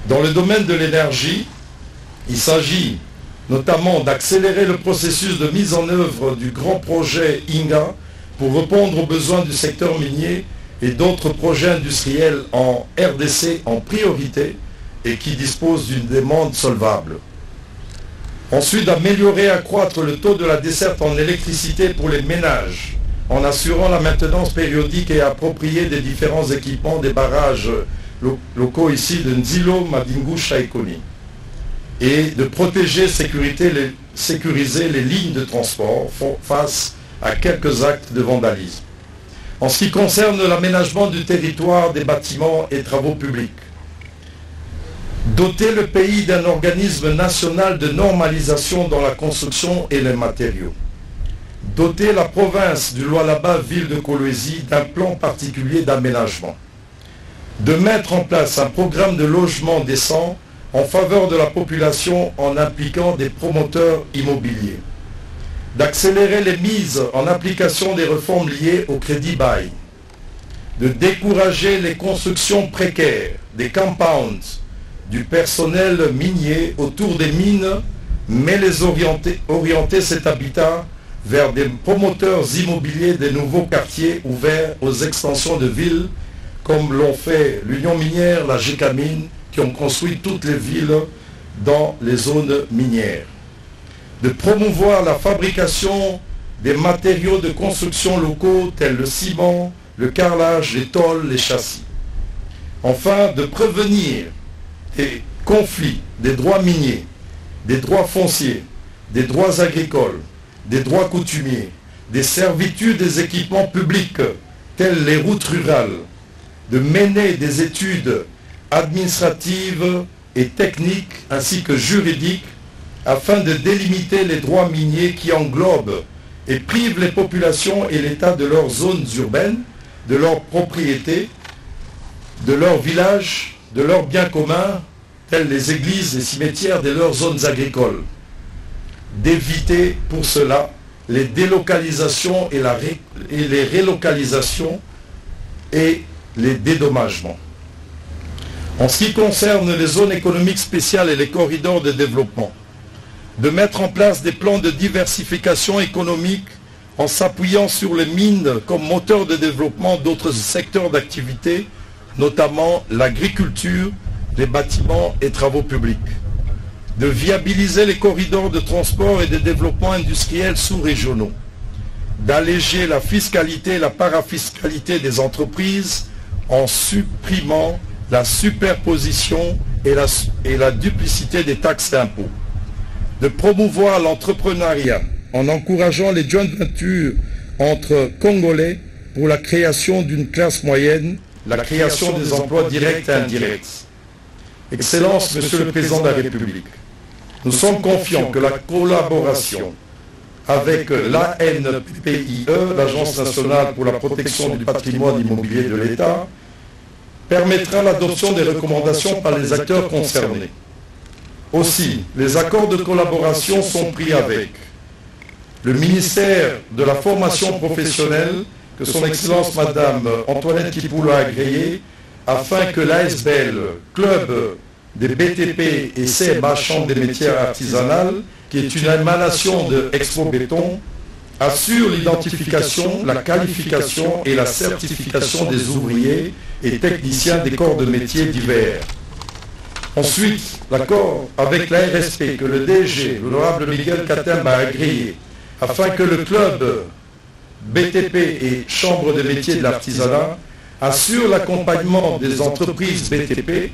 Dans le domaine de l'énergie, il s'agit notamment d'accélérer le processus de mise en œuvre du grand projet INGA pour répondre aux besoins du secteur minier et d'autres projets industriels en RDC en priorité et qui disposent d'une demande solvable. Ensuite, d'améliorer et accroître le taux de la desserte en électricité pour les ménages, en assurant la maintenance périodique et appropriée des différents équipements des barrages locaux ici de Nzilo, Madingu, Chaikoni. Et de protéger, sécuriser les lignes de transport face à quelques actes de vandalisme. En ce qui concerne l'aménagement du territoire des bâtiments et travaux publics, doter le pays d'un organisme national de normalisation dans la construction et les matériaux. Doter la province du Lualaba, ville de Kolwezi, d'un plan particulier d'aménagement. De mettre en place un programme de logement décent en faveur de la population en impliquant des promoteurs immobiliers. D'accélérer les mises en application des réformes liées au crédit bail. De décourager les constructions précaires, des compounds, du personnel minier autour des mines, mais les orienter cet habitat vers des promoteurs immobiliers des nouveaux quartiers ouverts aux extensions de villes, comme l'ont fait l'Union minière, la GECAMINE, qui ont construit toutes les villes dans les zones minières. De promouvoir la fabrication des matériaux de construction locaux tels le ciment, le carrelage, les tôles, les châssis. Enfin, de prévenir des conflits des droits miniers, des droits fonciers, des droits agricoles, des droits coutumiers, des servitudes des équipements publics tels les routes rurales, de mener des études administratives et techniques ainsi que juridiques afin de délimiter les droits miniers qui englobent et privent les populations et l'État de leurs zones urbaines, de leurs propriétés, de leurs villages, de leurs biens communs, tels les églises, les cimetières, de leurs zones agricoles. D'éviter pour cela les délocalisations et les relocalisations et les dédommagements. En ce qui concerne les zones économiques spéciales et les corridors de développement, de mettre en place des plans de diversification économique en s'appuyant sur les mines comme moteur de développement d'autres secteurs d'activité, notamment l'agriculture, les bâtiments et travaux publics. De viabiliser les corridors de transport et de développement industriel sous-régionaux. D'alléger la fiscalité et la parafiscalité des entreprises en supprimant la superposition et la duplicité des taxes et impôts. De promouvoir l'entrepreneuriat en encourageant les joint ventures entre Congolais pour la création d'une classe moyenne, la création des emplois directs et indirects. Excellence, Monsieur le Président de la République, nous sommes confiants que la collaboration avec l'ANPIE, l'Agence nationale pour la protection du patrimoine immobilier de l'État, permettra l'adoption des recommandations par les acteurs concernés. Aussi, les accords de collaboration sont pris avec le ministère de la formation professionnelle, que son Excellence Madame Antoinette Kippoula a agréé, afin que l'ASBL, Club des BTP et CMA, Chambre des métiers artisanales, qui est une émanation de Expo Béton, assure l'identification, la qualification et la certification des ouvriers et techniciens des corps de métiers divers. Ensuite, l'accord avec la RSP que le DG, l'honorable Miguel Katem, a agréé, afin que le club BTP et Chambre des métiers de l'artisanat assure l'accompagnement des entreprises BTP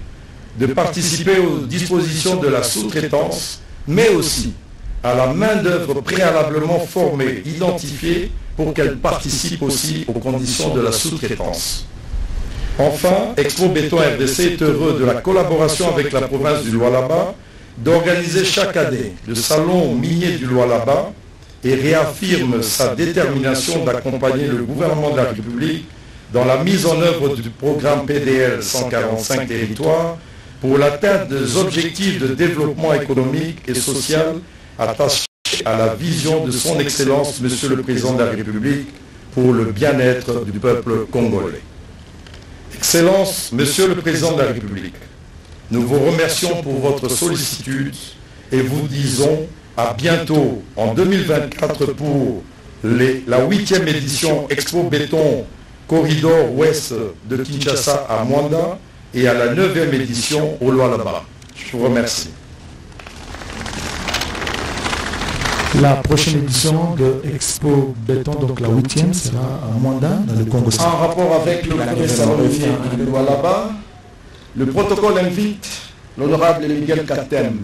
de participer aux dispositions de la sous-traitance, mais aussi à la main-d'œuvre préalablement formée, identifiée, pour qu'elle participe aussi aux conditions de la sous-traitance. Enfin, Expo Béton RDC est heureux de la collaboration avec la province du Lualaba d'organiser chaque année le salon minier du Lualaba et réaffirme sa détermination d'accompagner le gouvernement de la République dans la mise en œuvre du programme PDL 145 territoires pour l'atteinte des objectifs de développement économique et social attachés à la vision de son Excellence, Monsieur le Président de la République, pour le bien-être du peuple congolais. Excellence, Monsieur le Président de la République, nous vous remercions pour votre sollicitude et vous disons à bientôt en 2024 pour la 8e édition Expo Béton Corridor Ouest de Kinshasa à Mwanda et à la 9e édition au Lualaba. Je vous remercie. La prochaine édition de Expo Béton, donc la 8e, sera à Mwanda, dans le Congo. En rapport avec le premier salon de Lualaba, le protocole invite l'honorable Miguel Katem,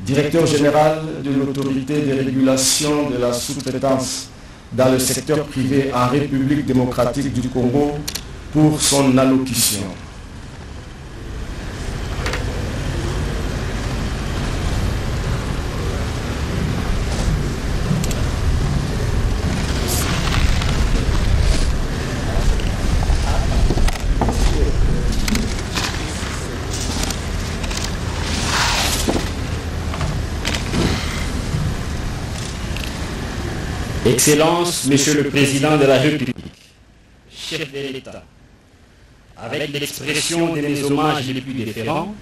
directeur général de l'autorité de régulation de la sous-traitance dans le secteur privé en République démocratique du Congo, pour son allocution. Excellence, Monsieur le Président de la République, chef de l'État, avec l'expression de mes hommages les plus déférents,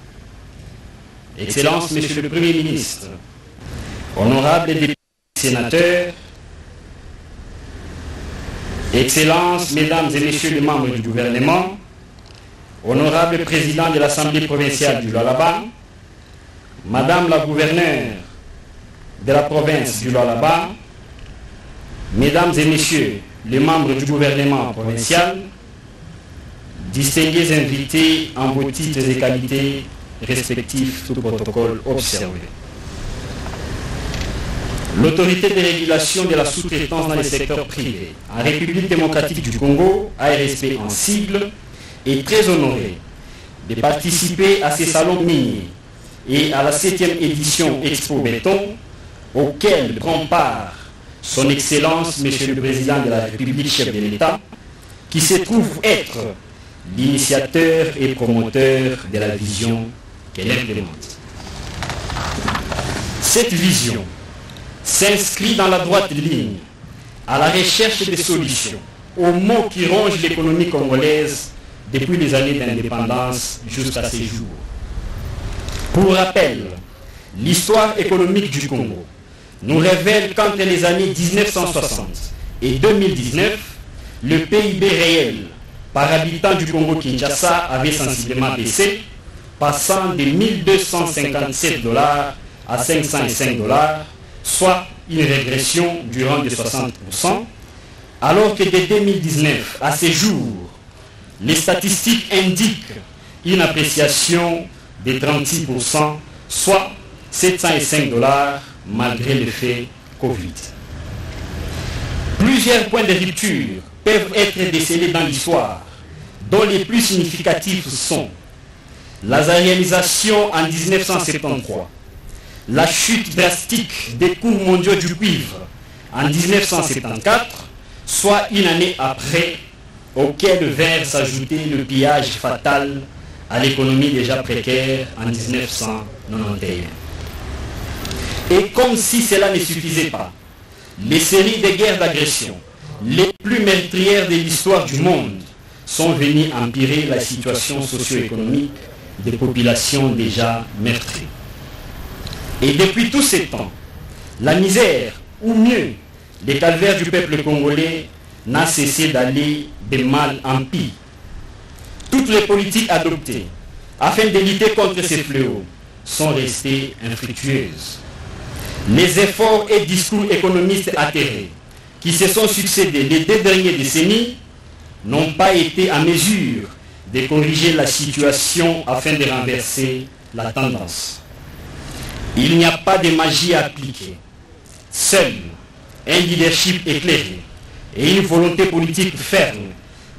Excellences, Monsieur le Premier ministre, honorables députés et sénateurs, Excellences, Mesdames et Messieurs les membres du gouvernement, honorable président de l'Assemblée provinciale du Lualaba, Madame la gouverneure de la province du Lualaba, Mesdames et Messieurs les membres du gouvernement provincial, distingués invités en vos titres et qualités respectifs, tout protocole observé. L'autorité de régulation de la sous-traitance dans le secteur privé en République démocratique du Congo, ARSP en sigle, est très honorée de participer à ces salons miniers et à la 7e édition Expo Béton, auquel prend part son Excellence, Monsieur le Président de la République, chef de l'État, qui se trouve être l'initiateur et promoteur de la vision qu'elle implémente. Cette vision s'inscrit dans la droite ligne à la recherche des solutions aux maux qui rongent l'économie congolaise depuis les années d'indépendance jusqu'à ces jours. Pour rappel, l'histoire économique du Congo nous révèle qu'entre les années 1960 et 2019, le PIB réel par habitant du Congo-Kinshasa avait sensiblement baissé, passant de 1257 $ à 505 $, soit une régression du rang de 60%, alors que de 2019 à ces jours, les statistiques indiquent une appréciation de 36%, soit 705 $ malgré l'effet Covid. Plusieurs points de rupture peuvent être décelés dans l'histoire, dont les plus significatifs sont l'azarianisation en 1973, la chute drastique des cours mondiaux du cuivre en 1974, soit une année après, auquel vint s'ajouter le pillage fatal à l'économie déjà précaire en 1991. Et comme si cela ne suffisait pas, les séries de guerres d'agression les plus meurtrières de l'histoire du monde sont venues empirer la situation socio-économique des populations déjà meurtries. Et depuis tous ces temps, la misère, ou mieux, les calvaires du peuple congolais n'a cessé d'aller de mal en pis. Toutes les politiques adoptées afin de lutter contre ces fléaux sont restées infructueuses. Les efforts et discours économistes atterrés qui se sont succédés les 2 dernières décennies n'ont pas été en mesure de corriger la situation afin de renverser la tendance. Il n'y a pas de magie à appliquer. Seul un leadership éclairé et une volonté politique ferme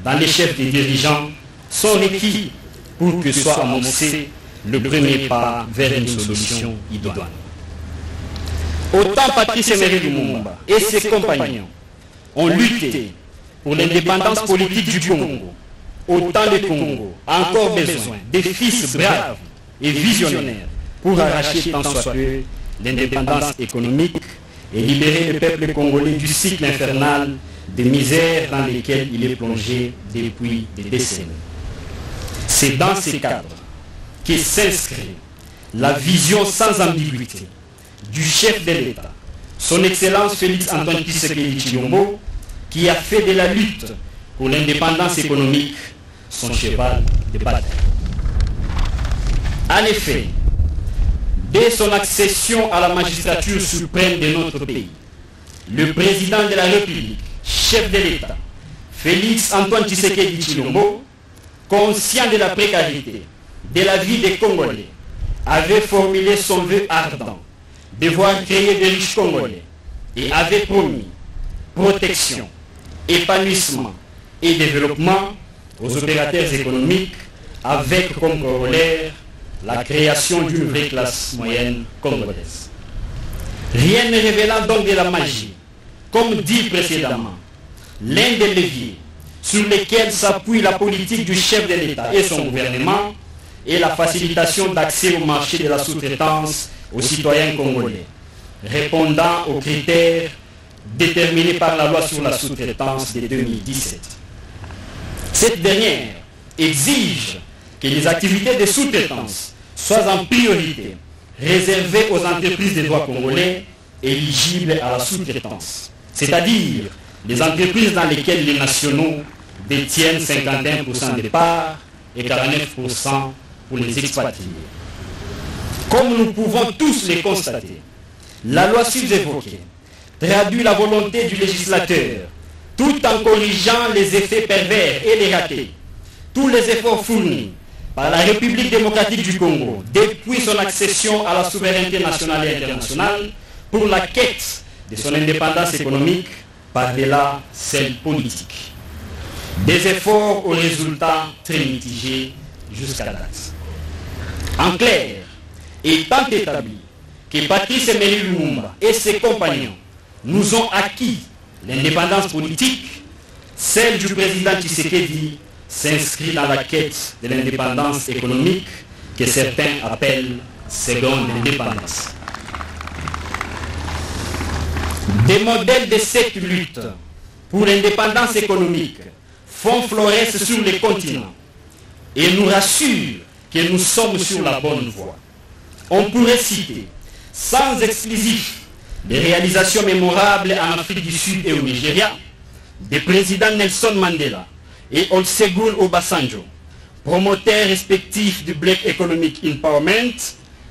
dans les chefs des dirigeants sont requis pour que soit amorcé le premier pas vers une solution idoine. Autant Patrice Emery Lumumba et ses compagnons ont lutté pour l'indépendance politique du Congo, autant le Congo a encore besoin des fils braves et visionnaires pour arracher tant soit peu l'indépendance économique et libérer le peuple congolais du cycle infernal de misère dans lequel il est plongé depuis des décennies. C'est dans ces cadres que s'inscrit la vision sans ambiguïté du chef de l'État, son Excellence Félix Antoine Tshisekedi Tshilombo, qui a fait de la lutte pour l'indépendance économique son cheval de bataille. En effet, dès son accession à la magistrature suprême de notre pays, le président de la République, chef de l'État, Félix Antoine Tshisekedi Tshilombo, conscient de la précarité de la vie des Congolais, avait formulé son vœu ardent de voir créer des riches Congolais et avait promis protection, épanouissement et développement aux opérateurs économiques avec comme corollaire la création d'une vraie classe moyenne congolaise. Rien ne révélant donc de la magie, comme dit précédemment, l'un des leviers sur lesquels s'appuie la politique du chef de l'État et son gouvernement est la facilitation d'accès au marché de la sous-traitance aux citoyens congolais, répondant aux critères déterminés par la loi sur la sous-traitance de 2017. Cette dernière exige que les activités de sous-traitance soient en priorité réservé aux entreprises des droits congolais éligibles à la sous-traitance, c'est-à-dire les entreprises dans lesquelles les nationaux détiennent 51% des parts et 49% pour les expatriés. Comme nous pouvons tous les constater, la loi sus-évoquée traduit la volonté du législateur tout en corrigeant les effets pervers et les ratés. Tous les efforts fournis par la République démocratique du Congo depuis son accession à la souveraineté nationale et internationale pour la quête de son indépendance économique par-delà celle politique. Des efforts aux résultats très mitigés jusqu'à date. En clair, étant établi que Patrice Emery Lumumba et ses compagnons nous ont acquis l'indépendance politique, celle du président Tshisekedi s'inscrit dans la quête de l'indépendance économique que certains appellent seconde indépendance. Des modèles de cette lutte pour l'indépendance économique font florès sur les continents et nous rassurent que nous sommes sur la bonne voie. On pourrait citer, sans exclusif, des réalisations mémorables en Afrique du Sud et au Nigeria, des présidents Nelson Mandela et Olusegun Obasanjo, promoteurs respectifs du Black Economic Empowerment,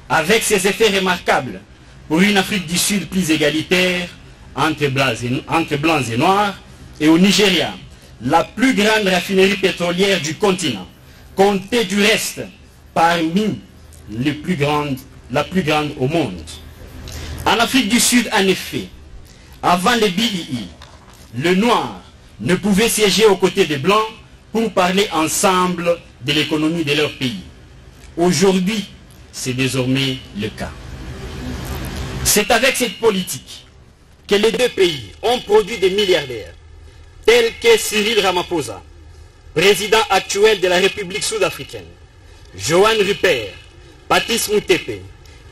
avec ses effets remarquables pour une Afrique du Sud plus égalitaire entre blancs et noirs, et au Nigeria, la plus grande raffinerie pétrolière du continent, comptée du reste parmi la plus grande au monde. En Afrique du Sud, en effet, avant le BII, le noir ne pouvait siéger aux côtés des blancs pour parler ensemble de l'économie de leur pays. Aujourd'hui, c'est désormais le cas. C'est avec cette politique que les deux pays ont produit des milliardaires, tels que Cyril Ramaphosa, président actuel de la République sud-africaine, Johan Rupert, Patrice Moutepe,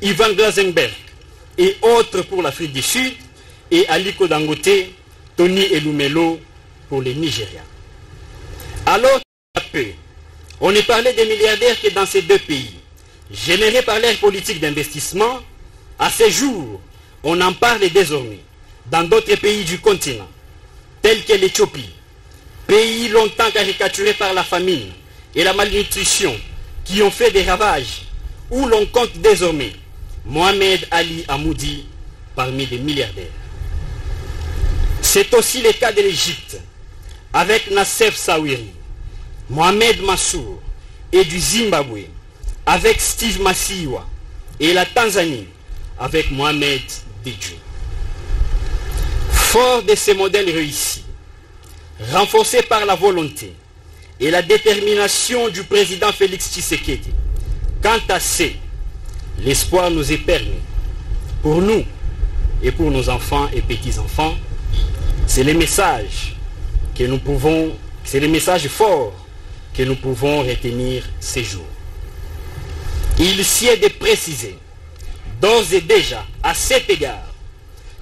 Ivan Glasenberg et autres pour l'Afrique du Sud, et Aliko Dangote, Tony Elumelo pour les Nigériens. Alors, peu, on ne parlait des milliardaires que dans ces deux pays, générés par leur politique d'investissement. À ce jour, on en parle désormais dans d'autres pays du continent, tels que l'Éthiopie, pays longtemps caricaturé par la famine et la malnutrition qui ont fait des ravages, où l'on compte désormais Mohamed Ali Hamoudi parmi les milliardaires. C'est aussi le cas de l'Égypte, avec Nassef Sawiri, Mohamed Massour, et du Zimbabwe, avec Steve Masiwa, et la Tanzanie, avec Mohamed Dewji. Fort de ces modèles réussis, renforcés par la volonté et la détermination du président Félix Tshisekedi, quant à ces, l'espoir nous est permis, pour nous et pour nos enfants et petits-enfants. C'est le message que nous pouvons, c'est le message fort que nous pouvons retenir ces jours. Il sied de préciser, d'ores et déjà, à cet égard,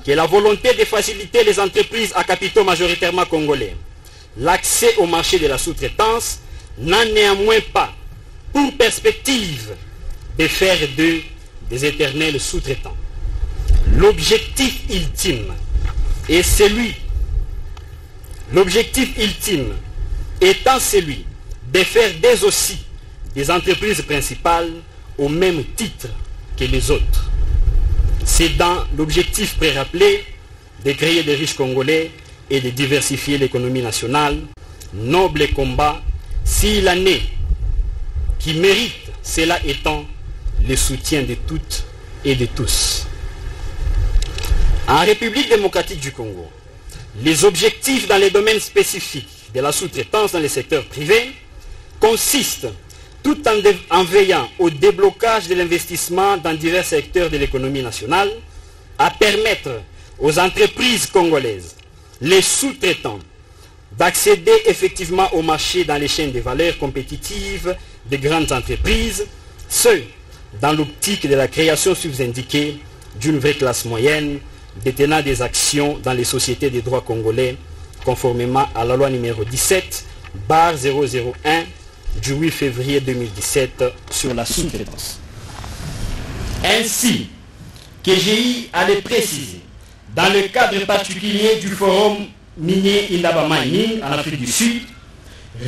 que la volonté de faciliter les entreprises à capitaux majoritairement congolais, l'accès au marché de la sous-traitance, n'a néanmoins pas pour perspective de faire d'eux des éternels sous-traitants. L'objectif ultime est celui, étant celui de faire d'eux aussi des entreprises principales au même titre que les autres. C'est dans l'objectif pré-rappelé de créer des riches Congolais et de diversifier l'économie nationale, noble combat, s'il en est qui mérite, cela étant le soutien de toutes et de tous. En République démocratique du Congo, les objectifs dans les domaines spécifiques de la sous-traitance dans les secteurs privés consistent, tout en veillant au déblocage de l'investissement dans divers secteurs de l'économie nationale, à permettre aux entreprises congolaises, les sous-traitants, d'accéder effectivement au marché dans les chaînes de valeur compétitives des grandes entreprises, ce, dans l'optique de la création sous-indiquée d'une vraie classe moyenne, détenant des actions dans les sociétés des droits congolais, conformément à la loi numéro 17/001 du 8 février 2017 sur la sous-traitance. Ainsi, KGI allait préciser, dans le cadre particulier du forum minier Indaba Mining en Afrique du Sud,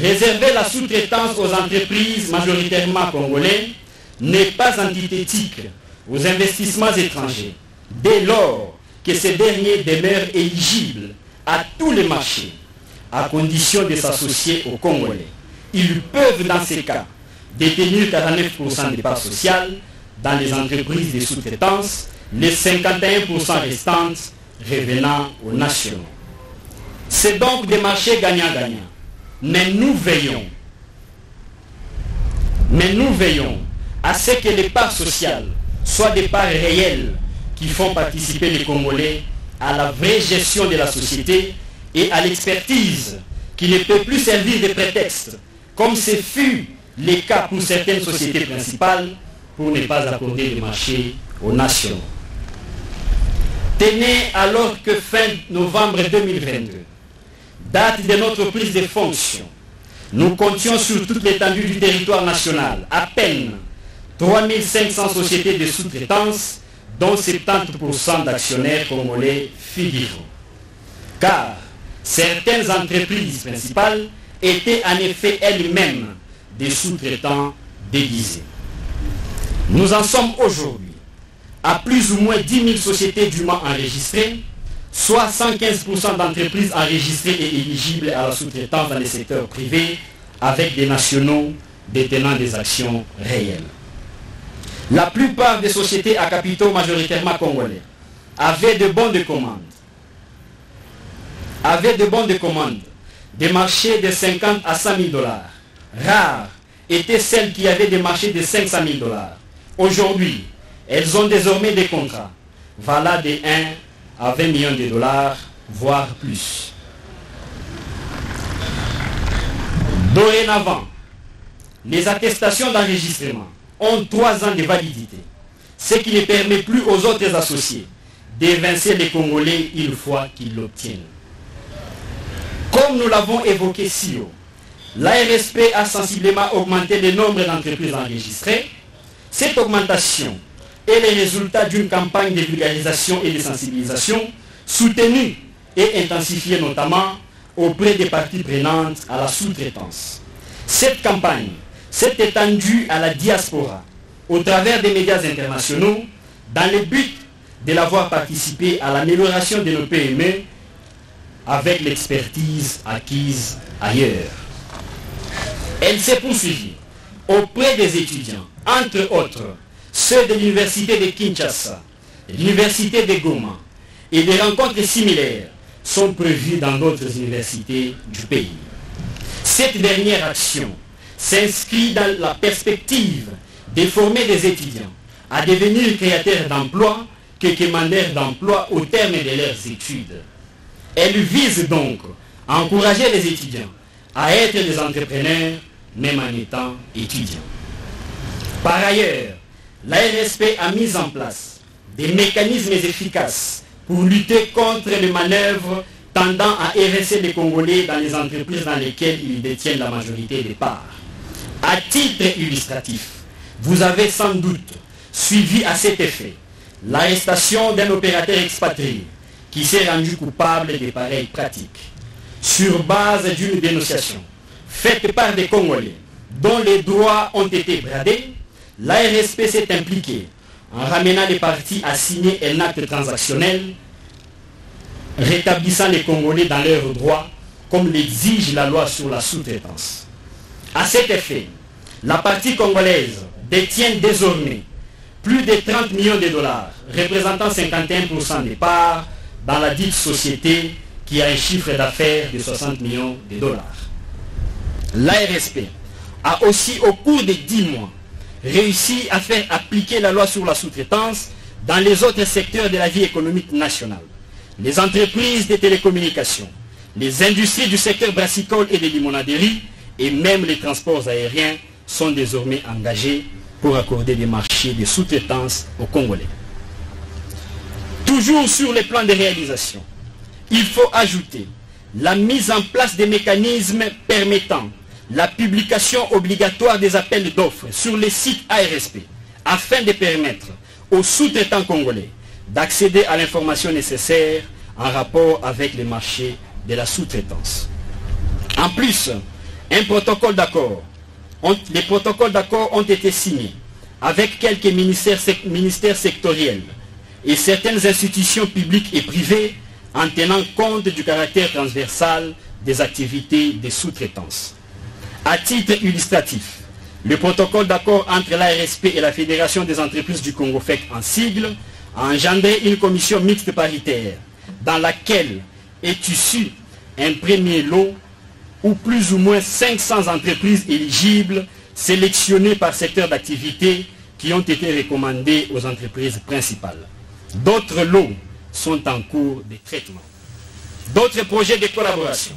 réserver la sous-traitance aux entreprises majoritairement congolaises n'est pas antithétique aux investissements étrangers, dès lors que ces derniers demeurent éligibles à tous les marchés, à condition de s'associer aux Congolais. Ils peuvent, dans ces cas, détenir 49% des parts sociales dans les entreprises de sous-traitance, les 51% restantes revenant aux nationaux. C'est donc des marchés gagnant-gagnant. Mais nous veillons à ce que les parts sociales soient des parts réelles qui font participer les Congolais à la vraie gestion de la société et à l'expertise qui ne peut plus servir de prétexte, comme ce fut le cas pour certaines sociétés principales, pour ne pas accorder le marché aux nations. Tenez alors que fin novembre 2022, date de notre prise de fonction, nous comptions sur toute l'étendue du territoire national à peine 3500 sociétés de sous-traitance, dont 70% d'actionnaires congolais figurent. Car certaines entreprises principales étaient en effet elles-mêmes des sous-traitants déguisés. Nous en sommes aujourd'hui à plus ou moins 10 000 sociétés dûment enregistrées, soit 115% d'entreprises enregistrées et éligibles à la sous-traitance dans les secteurs privés, avec des nationaux détenant des actions réelles. La plupart des sociétés à capitaux majoritairement congolais avaient de bons de commande, des marchés de 50 à 100 000 dollars. Rares étaient celles qui avaient des marchés de 500 000 dollars. Aujourd'hui, elles ont désormais des contrats valant de 1 à 20 millions de dollars, voire plus. Dorénavant, les attestations d'enregistrement ont 3 ans de validité, ce qui ne permet plus aux autres associés d'évincer les Congolais une fois qu'ils l'obtiennent. Comme nous l'avons évoqué si haut, l'ARSP a sensiblement augmenté le nombre d'entreprises enregistrées. Cette augmentation est le résultat d'une campagne de vulgarisation et de sensibilisation soutenue et intensifiée notamment auprès des parties prenantes à la sous-traitance. Cette campagne s'est étendue à la diaspora au travers des médias internationaux dans le but de l'avoir participé à l'amélioration de nos PME avec l'expertise acquise ailleurs. Elle s'est poursuivie auprès des étudiants, entre autres ceux de l'université de Kinshasa, de l'université de Goma, et des rencontres similaires sont prévues dans d'autres universités du pays. Cette dernière action s'inscrit dans la perspective de former des étudiants à devenir créateurs d'emplois que demandeurs d'emploi au terme de leurs études. Elle vise donc à encourager les étudiants à être des entrepreneurs même en étant étudiants. Par ailleurs, l'ARSP a mis en place des mécanismes efficaces pour lutter contre les manœuvres tendant à évincer les Congolais dans les entreprises dans lesquelles ils détiennent la majorité des parts. À titre illustratif, vous avez sans doute suivi à cet effet l'arrestation d'un opérateur expatrié qui s'est rendu coupable de pareilles pratiques. Sur base d'une dénonciation faite par des Congolais dont les droits ont été bradés, l'ARSP s'est impliquée en ramenant les parties à signer un acte transactionnel rétablissant les Congolais dans leurs droits comme l'exige la loi sur la sous-traitance. À cet effet, la partie congolaise détient désormais plus de 30 millions de dollars, représentant 51% des parts dans la dite société qui a un chiffre d'affaires de 60 millions de dollars. L'ARSP a aussi, au cours de 10 mois, réussi à faire appliquer la loi sur la sous-traitance dans les autres secteurs de la vie économique nationale. Les entreprises de télécommunications, les industries du secteur brassicole et de limonaderie et même les transports aériens sont désormais engagés pour accorder des marchés de sous-traitance aux Congolais. Toujours sur les plans de réalisation, il faut ajouter la mise en place des mécanismes permettant la publication obligatoire des appels d'offres sur les sites ARSP afin de permettre aux sous-traitants congolais d'accéder à l'information nécessaire en rapport avec les marchés de la sous-traitance. En plus, les protocoles d'accord ont été signés avec quelques ministères sectoriels et certaines institutions publiques et privées en tenant compte du caractère transversal des activités de sous-traitance. À titre illustratif, le protocole d'accord entre l'ARSP et la Fédération des entreprises du Congo FEC en sigle a engendré une commission mixte paritaire dans laquelle est issu un premier lot où plus ou moins 500 entreprises éligibles sélectionnées par secteur d'activité qui ont été recommandées aux entreprises principales. D'autres lots sont en cours de traitement. D'autres projets de collaboration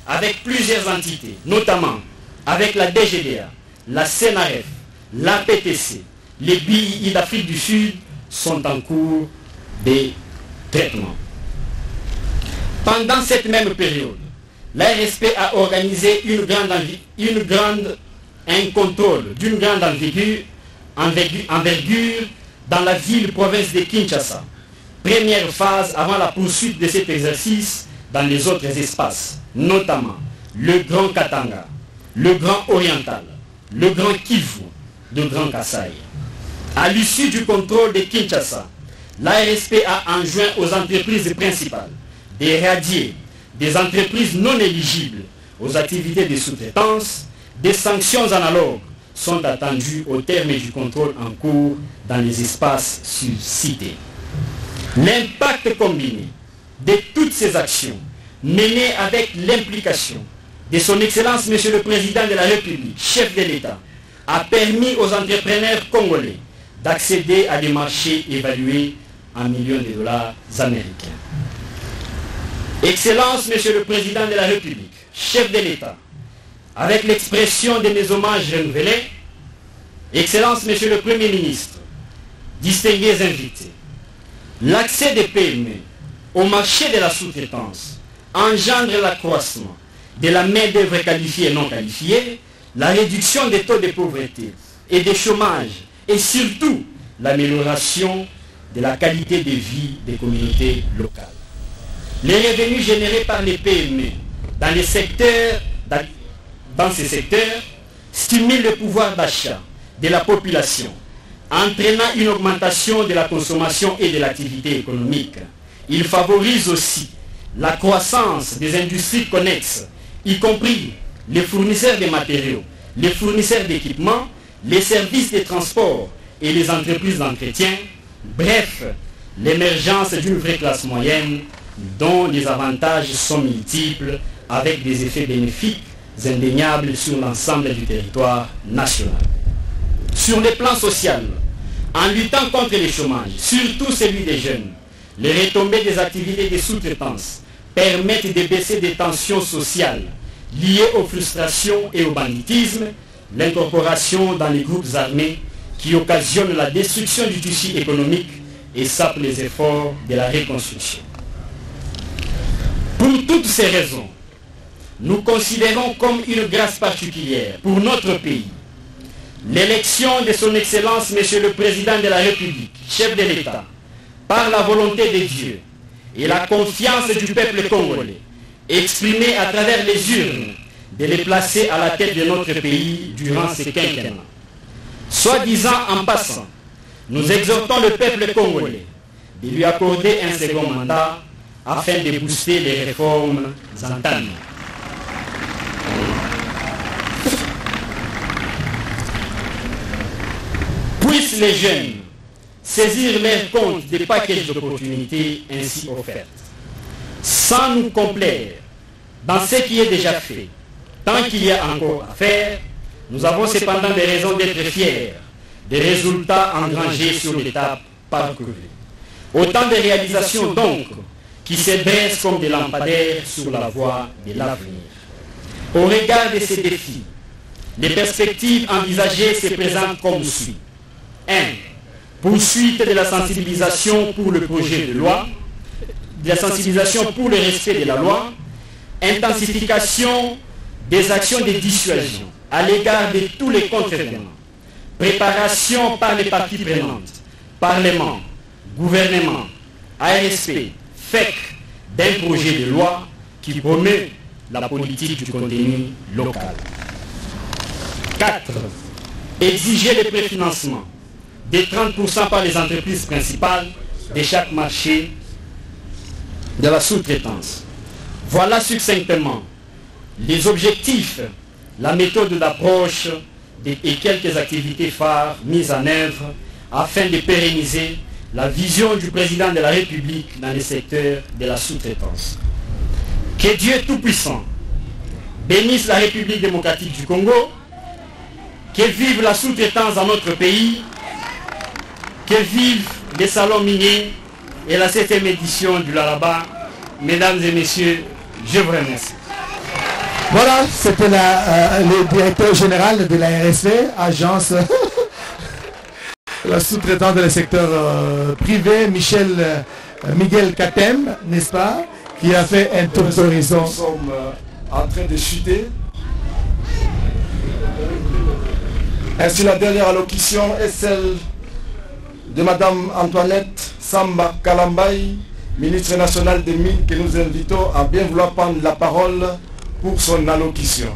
avec plusieurs entités, notamment avec la DGDA, la CNRF, la PTC, les BII d'Afrique du Sud, sont en cours de traitement. Pendant cette même période, l'ARSP a organisé un contrôle d'une grande envergure dans la ville-province de Kinshasa. Première phase avant la poursuite de cet exercice dans les autres espaces, notamment le Grand Katanga, le Grand Oriental, le Grand Kivu, le Grand Kasaï. À l'issue du contrôle de Kinshasa, l'ARSP a enjoint aux entreprises principales d'éradier des entreprises non éligibles aux activités de sous-traitance. Des sanctions analogues sont attendues au terme du contrôle en cours dans les espaces suscités. L'impact combiné de toutes ces actions menées avec l'implication de son Excellence Monsieur le Président de la République, chef de l'État, a permis aux entrepreneurs congolais d'accéder à des marchés évalués en millions de dollars américains. Excellence Monsieur le Président de la République, chef de l'État, avec l'expression de mes hommages renouvelés, Excellence Monsieur le Premier ministre, distingués invités, l'accès des PME au marché de la sous-traitance engendre l'accroissement de la main-d'œuvre qualifiée et non qualifiée, la réduction des taux de pauvreté et de chômage et surtout l'amélioration de la qualité de vie des communautés locales. Les revenus générés par les PME dans ces secteurs stimulent le pouvoir d'achat de la population, entraînant une augmentation de la consommation et de l'activité économique. Il favorise aussi la croissance des industries connexes, y compris les fournisseurs de matériaux, les fournisseurs d'équipements, les services de transport et les entreprises d'entretien. Bref, l'émergence d'une vraie classe moyenne dont les avantages sont multiples avec des effets bénéfiques indéniables sur l'ensemble du territoire national. Sur le plan social, en luttant contre le chômage, surtout celui des jeunes, les retombées des activités de sous-traitance permettent de baisser des tensions sociales liées aux frustrations et au banditisme, l'incorporation dans les groupes armés qui occasionnent la destruction du tissu économique et sapent les efforts de la reconstruction. Pour toutes ces raisons, nous considérons comme une grâce particulière pour notre pays l'élection de son Excellence Monsieur le Président de la République, chef de l'État, par la volonté de Dieu et la confiance du peuple congolais, exprimée à travers les urnes, de les placer à la tête de notre pays durant ces quinquennats. Soit disant en passant, nous exhortons le peuple congolais de lui accorder un second mandat afin de booster les réformes entamées. Puissent les jeunes saisir leur compte des paquets d'opportunités ainsi offertes, sans nous complaire dans ce qui est déjà fait. Tant qu'il y a encore à faire, nous avons cependant des raisons d'être fiers des résultats engrangés sur l'étape parcourue. Autant de réalisations donc qui se dressent comme des lampadaires sur la voie de l'avenir. Au regard de ces défis, les perspectives envisagées se présentent comme suit. 1. Poursuite de la sensibilisation pour le projet de loi, de la sensibilisation pour le respect de la loi, intensification des actions de dissuasion à l'égard de tous les contrevenants, préparation par les parties prenantes, Parlement, gouvernement, ARSP, FEC, d'un projet de loi qui promeut la politique du contenu local. 4. Exiger le préfinancement de 30% par les entreprises principales de chaque marché de la sous-traitance. Voilà succinctement les objectifs, la méthode d'approche et quelques activités phares mises en œuvre afin de pérenniser la vision du président de la République dans le secteur de la sous-traitance. Que Dieu Tout-Puissant bénisse la République démocratique du Congo, que vive la sous-traitance dans notre pays, que vive les salons miniers et la 7e édition du Lualaba. Mesdames et messieurs, je vous remercie. Voilà, c'était le directeur général de la RSP, agence la sous-traitante du secteur privé, Miguel Katem, n'est-ce pas, qui a fait un tour d'horizon. Nous sommes en train de chuter. Ainsi, la dernière allocution est celle de Madame Antoinette Samba Kalambay, ministre nationale des Mines, que nous invitons à bien vouloir prendre la parole pour son allocution.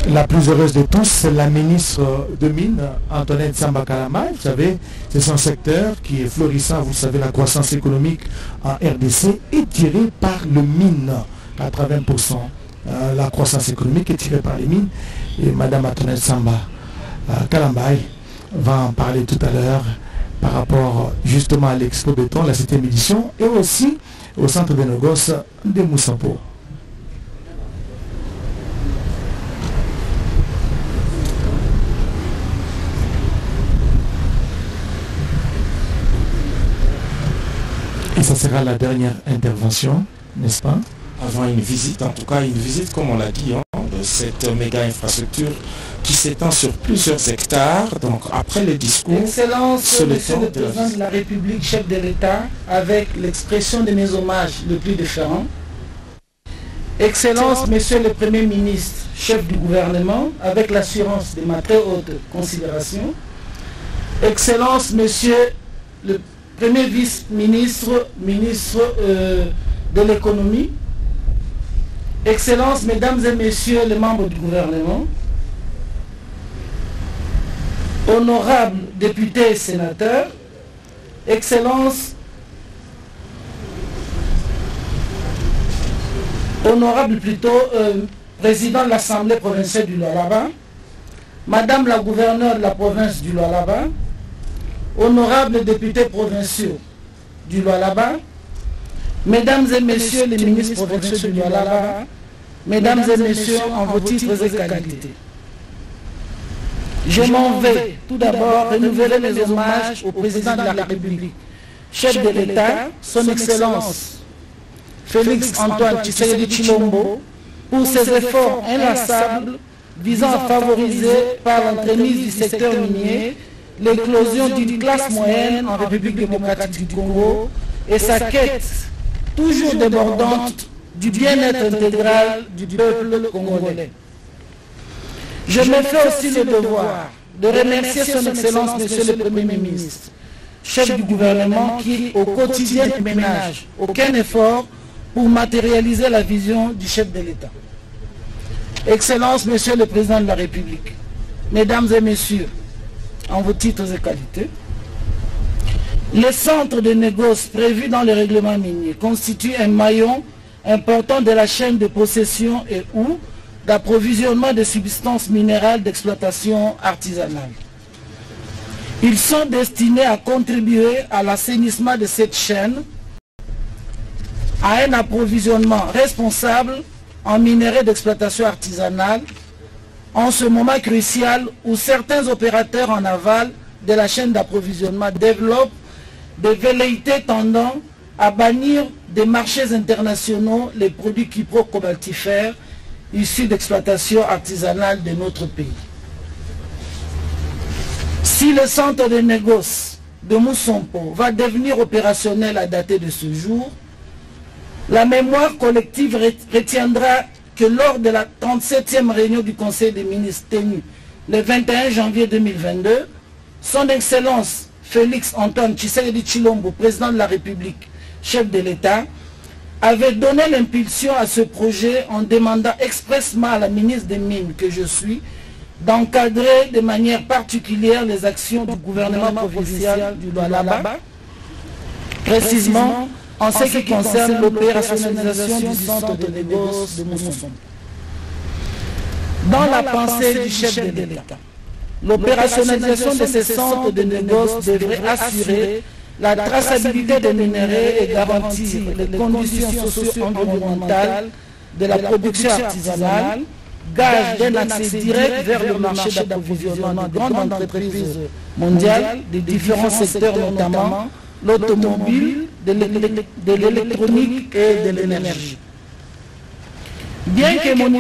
La plus heureuse de tous, c'est la ministre de Mines, Antoinette Samba Kalambay. Vous savez, c'est son secteur qui est florissant. Vous savez, la croissance économique en RDC est tirée par le mine, 80%. La croissance économique est tirée par les mines. Et Madame Antoinette Samba Kalambay va en parler tout à l'heure par rapport justement à l'Expo Béton, la 7e édition, et aussi au centre de négoce de Moussampo. Et ça sera la dernière intervention, n'est-ce pas? Avant une visite, en tout cas une visite, comme on l'a dit, de cette méga infrastructure qui s'étend sur plusieurs hectares. Donc après le discours, Excellence, Monsieur le Président de la République, chef de l'État, avec l'expression de mes hommages le plus différents. Excellence, Monsieur le Premier ministre, chef du gouvernement, avec l'assurance de ma très haute considération. Excellence, Monsieur le Premier vice-ministre, ministre de l'économie. Excellences, Mesdames et Messieurs les membres du gouvernement, honorables députés et sénateurs, Excellences, honorable président de l'Assemblée provinciale du Lualaba, Madame la gouverneure de la province du Lualaba, honorables députés provinciaux du Lualaba, Mesdames et Messieurs les ministres provinciaux du Lualaba, Mesdames et Messieurs en vos titres et qualités. Je m'en vais tout d'abord renouveler mes hommages au président de la République, chef de l'État, son Excellence Félix Antoine Tshisekedi Tshilombo, pour ses efforts inlassables visant à favoriser par l'entremise du secteur minier l'éclosion d'une classe moyenne en République démocratique du Congo et sa quête toujours débordante du bien-être intégral du peuple congolais. Je me fais aussi le devoir de remercier son Excellence Monsieur le Premier ministre, chef du gouvernement qui au quotidien ne ménage aucun effort pour matérialiser la vision du chef de l'État. Excellence Monsieur le Président de la République, Mesdames et Messieurs, en vos titres et qualités, les centres de négoce prévus dans le règlement minier constituent un maillon important de la chaîne de possession et ou d'approvisionnement de substances minérales d'exploitation artisanale. Ils sont destinés à contribuer à l'assainissement de cette chaîne, à un approvisionnement responsable en minerais d'exploitation artisanale, en ce moment crucial où certains opérateurs en aval de la chaîne d'approvisionnement développent des velléités tendant à bannir des marchés internationaux les produits cuprocobaltifères issus d'exploitation artisanale de notre pays. Si le centre de négoce de Moussampo va devenir opérationnel à dater de ce jour, la mémoire collective retiendra que lors de la 37e réunion du Conseil des ministres tenue le 21 janvier 2022, Son Excellence Félix Antoine Tshisekedi Tshilombo, président de la République, chef de l'État, avait donné l'impulsion à ce projet en demandant expressement à la ministre des Mines que je suis d'encadrer de manière particulière les actions du gouvernement provincial du Lualaba, précisément en ce qui concerne l'opérationnalisation du centre de négoce de Moussompo. Dans la pensée du chef de l'État, l'opérationnalisation de ces centres de négoce devrait assurer la traçabilité des minéraux et garantir les conditions socio-environnementales de la production artisanale, gage d'un accès direct vers le marché d'approvisionnement de grandes entreprises mondiales des différents secteurs, notamment l'automobile, de l'électronique et de l'énergie. Bien que mon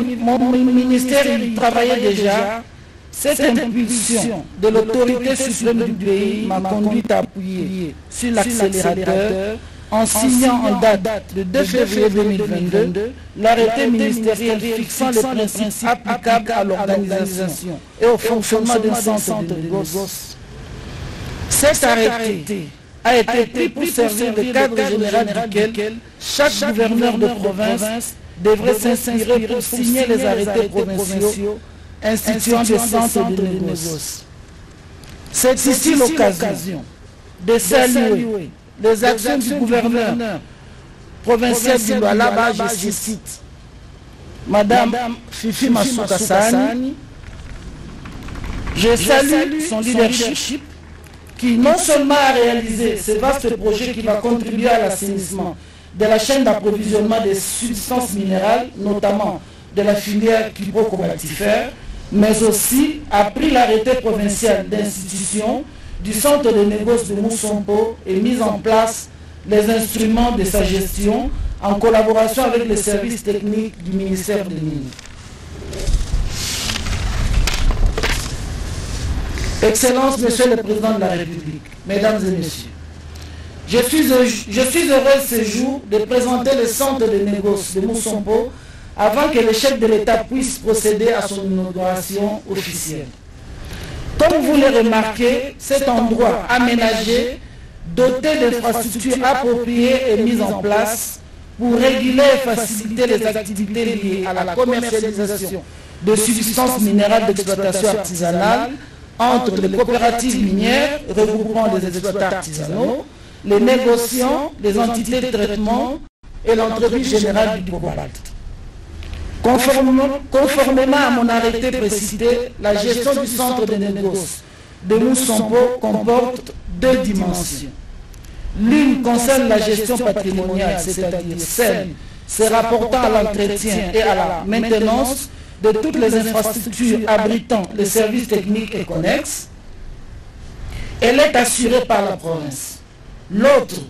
ministère y travaillait déjà, cette impulsion de l'autorité suprême du pays m'a conduit à appuyer sur l'accélérateur en signant en date de 2 février 2022 l'arrêté ministériel fixant les principes applicables à l'organisation et au fonctionnement d'un centre de négoce. Cet arrêté a été pris pour servir de cadre général duquel chaque gouverneur de province devrait s'inspirer pour signer les arrêtés provinciaux instituant des centres de négoce. C'est ici l'occasion de saluer les actions du gouverneur provincial du Lualaba, je cite Madame Fifi Masuka Sahani. Je salue son leadership qui non seulement a réalisé ce vaste projet qui va contribuer à l'assainissement de la chaîne d'approvisionnement des substances minérales, notamment de la filière cuprocobaltifère, mais aussi a pris l'arrêté provincial d'institution du centre de négoce de Moussompo et mis en place les instruments de sa gestion en collaboration avec les services techniques du ministère des Mines. Excellences, Monsieur le Président de la République, Mesdames et Messieurs, je suis heureux ce jour de présenter le centre de négoce de Moussompo avant que le chef de l'État puisse procéder à son inauguration officielle. Comme vous l'avez remarqué, cet endroit aménagé, doté d'infrastructures appropriées et mises en place pour réguler et faciliter les activités liées à la commercialisation de substances minérales d'exploitation artisanale entre les coopératives minières regroupant les exploitants artisanaux, les négociants, les entités de traitement et l'entreprise générale du cobalt. Conformément à mon arrêté précité, la gestion du centre de négoce de Moussompo comporte 2 dimensions. L'une concerne la gestion patrimoniale, c'est-à-dire celle se rapportant à l'entretien et à la maintenance de toutes les infrastructures abritant les services techniques et connexes. Elle est assurée par la province. L'autre,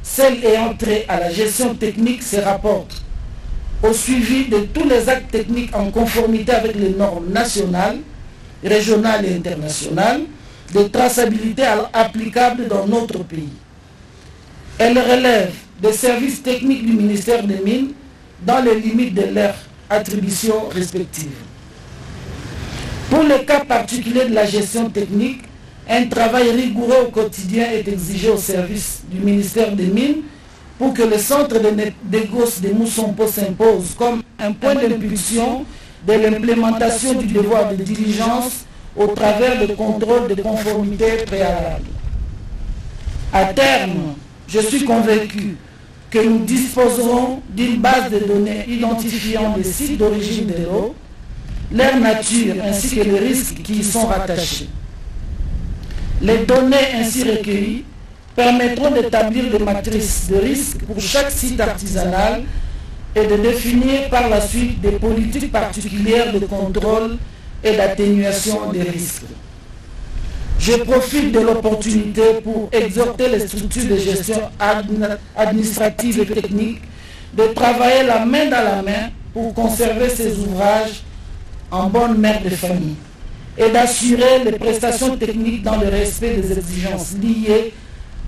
celle ayant trait à la gestion technique, se rapporte au suivi de tous les actes techniques en conformité avec les normes nationales, régionales et internationales de traçabilité applicables dans notre pays. Elle relève des services techniques du ministère des Mines dans les limites de leurs attributions respectives. Pour le cas particulier de la gestion technique, un travail rigoureux au quotidien est exigé au service du ministère des Mines pour que le centre de négoce de Moussompo s'impose comme un point d'impulsion de l'implémentation du devoir de diligence au travers de contrôles de conformité préalables. À terme, je suis convaincu que nous disposerons d'une base de données identifiant les sites d'origine de l'eau, leur nature ainsi que les risques qui y sont rattachés. Les données ainsi recueillies permettront d'établir des matrices de risques pour chaque site artisanal et de définir par la suite des politiques particulières de contrôle et d'atténuation des risques. Je profite de l'opportunité pour exhorter les structures de gestion administrative et technique de travailler la main dans la main pour conserver ces ouvrages en bonne mère de famille et d'assurer les prestations techniques dans le respect des exigences liées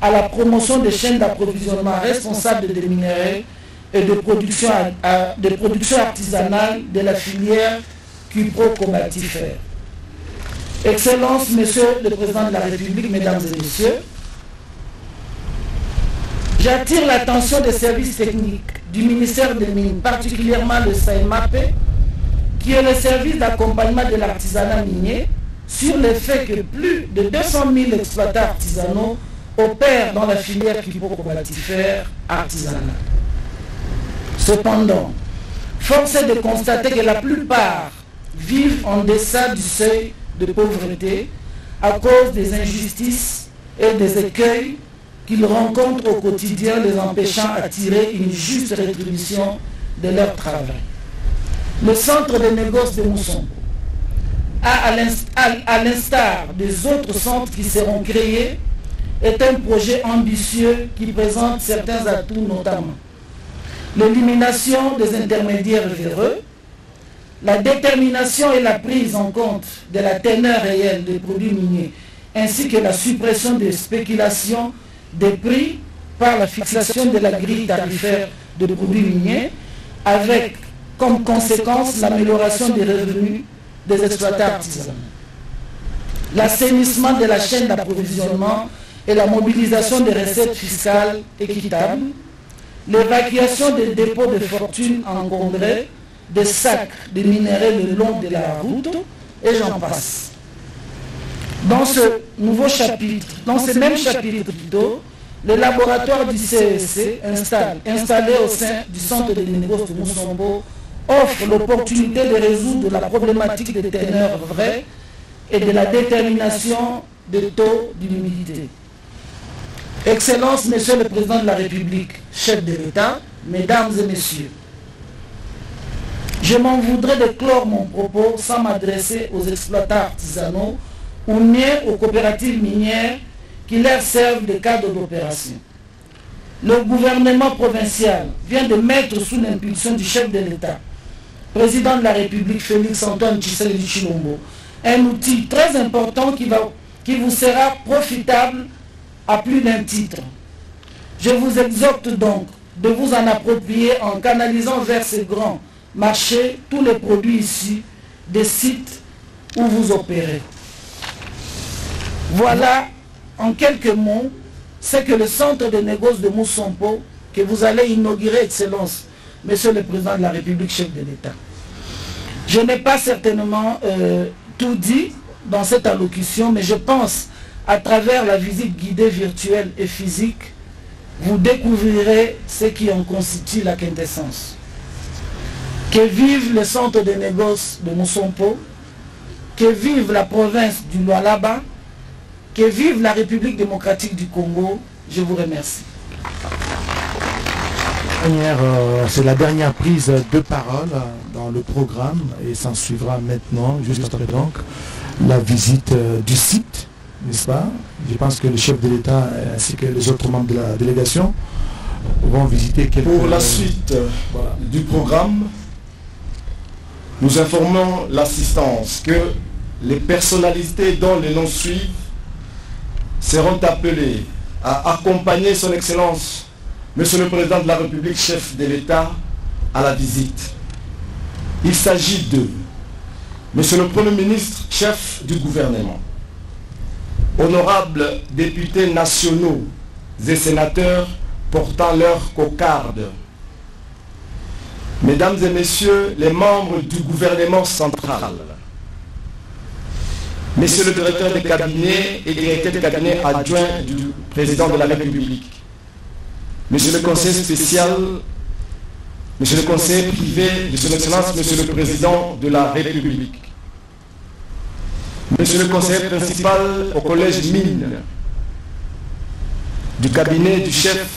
à la promotion des chaînes d'approvisionnement responsables des minéraux et de production artisanale de la filière cuprocobaltifère. Excellences, Monsieur le Président de la République, Mesdames et Messieurs, j'attire l'attention des services techniques du ministère des Mines, particulièrement le SAEMAP, qui est le service d'accompagnement de l'artisanat minier, sur le fait que plus de 200 000 exploitants artisanaux opèrent dans la filière kyprocobaltifère artisanale. Cependant, force est de constater que la plupart vivent en deçà du seuil de pauvreté à cause des injustices et des écueils qu'ils rencontrent au quotidien, les empêchant à tirer une juste rétribution de leur travail. Le centre de négoce de Mousson a, à l'instar des autres centres qui seront créés, est un projet ambitieux qui présente certains atouts, notamment l'élimination des intermédiaires véreux, la détermination et la prise en compte de la teneur réelle des produits miniers, ainsi que la suppression des spéculations des prix par la fixation de la grille tarifaire de produits miniers, avec comme conséquence l'amélioration des revenus des exploitants artisanaux. L'assainissement de la chaîne d'approvisionnement et la mobilisation des recettes fiscales équitables, l'évacuation des dépôts de fortune encombrés, des sacs de minerais le long de la route, et j'en passe. Dans ce nouveau chapitre, dans ce même chapitre plutôt, le laboratoire du CEC, installé au sein du centre de négoce de Moussambo, offre l'opportunité de résoudre la problématique des teneurs vraies et de la détermination des taux d'humidité. Excellences, Monsieur le Président de la République, chef de l'État, Mesdames et Messieurs, je m'en voudrais de clore mon propos sans m'adresser aux exploitants artisanaux ou bien aux coopératives minières qui leur servent de cadre d'opération. Le gouvernement provincial vient de mettre sous l'impulsion du chef de l'État, président de la République Félix-Antoine Tshisekedi Tshilombo, un outil très important qui vous sera profitable à plus d'un titre. Je vous exhorte donc de vous en approprier en canalisant vers ces grands marchés tous les produits issus des sites où vous opérez. Voilà en quelques mots ce que le centre de négoce de Moussambo que vous allez inaugurer, Excellence, Monsieur le Président de la République, chef de l'État. Je n'ai pas certainement tout dit dans cette allocution, mais je pense à travers la visite guidée virtuelle et physique, vous découvrirez ce qui en constitue la quintessence. Que vive le centre de négoce de Moussambo, que vive la province du Lualaba, que vive la République démocratique du Congo. Je vous remercie. C'est la dernière prise de parole dans le programme et s'en suivra maintenant, juste après donc, la visite du site, n'est-ce pas? Je pense que le chef de l'État ainsi que les autres membres de la délégation vont visiter quelques... Pour la suite du programme, nous informons l'assistance que les personnalités dont les noms suivent seront appelées à accompagner son Excellence, Monsieur le Président de la République, chef de l'État, à la visite. Il s'agit de Monsieur le Premier ministre, chef du gouvernement, honorables députés nationaux et sénateurs portant leur cocarde, Mesdames et Messieurs les membres du gouvernement central, Monsieur le directeur de cabinet et directeur de cabinet adjoint du président de la République, Monsieur le conseiller spécial, Monsieur le conseiller privé de son Excellence, Monsieur le Président de la République, Monsieur le conseiller principal au collège mine du cabinet du chef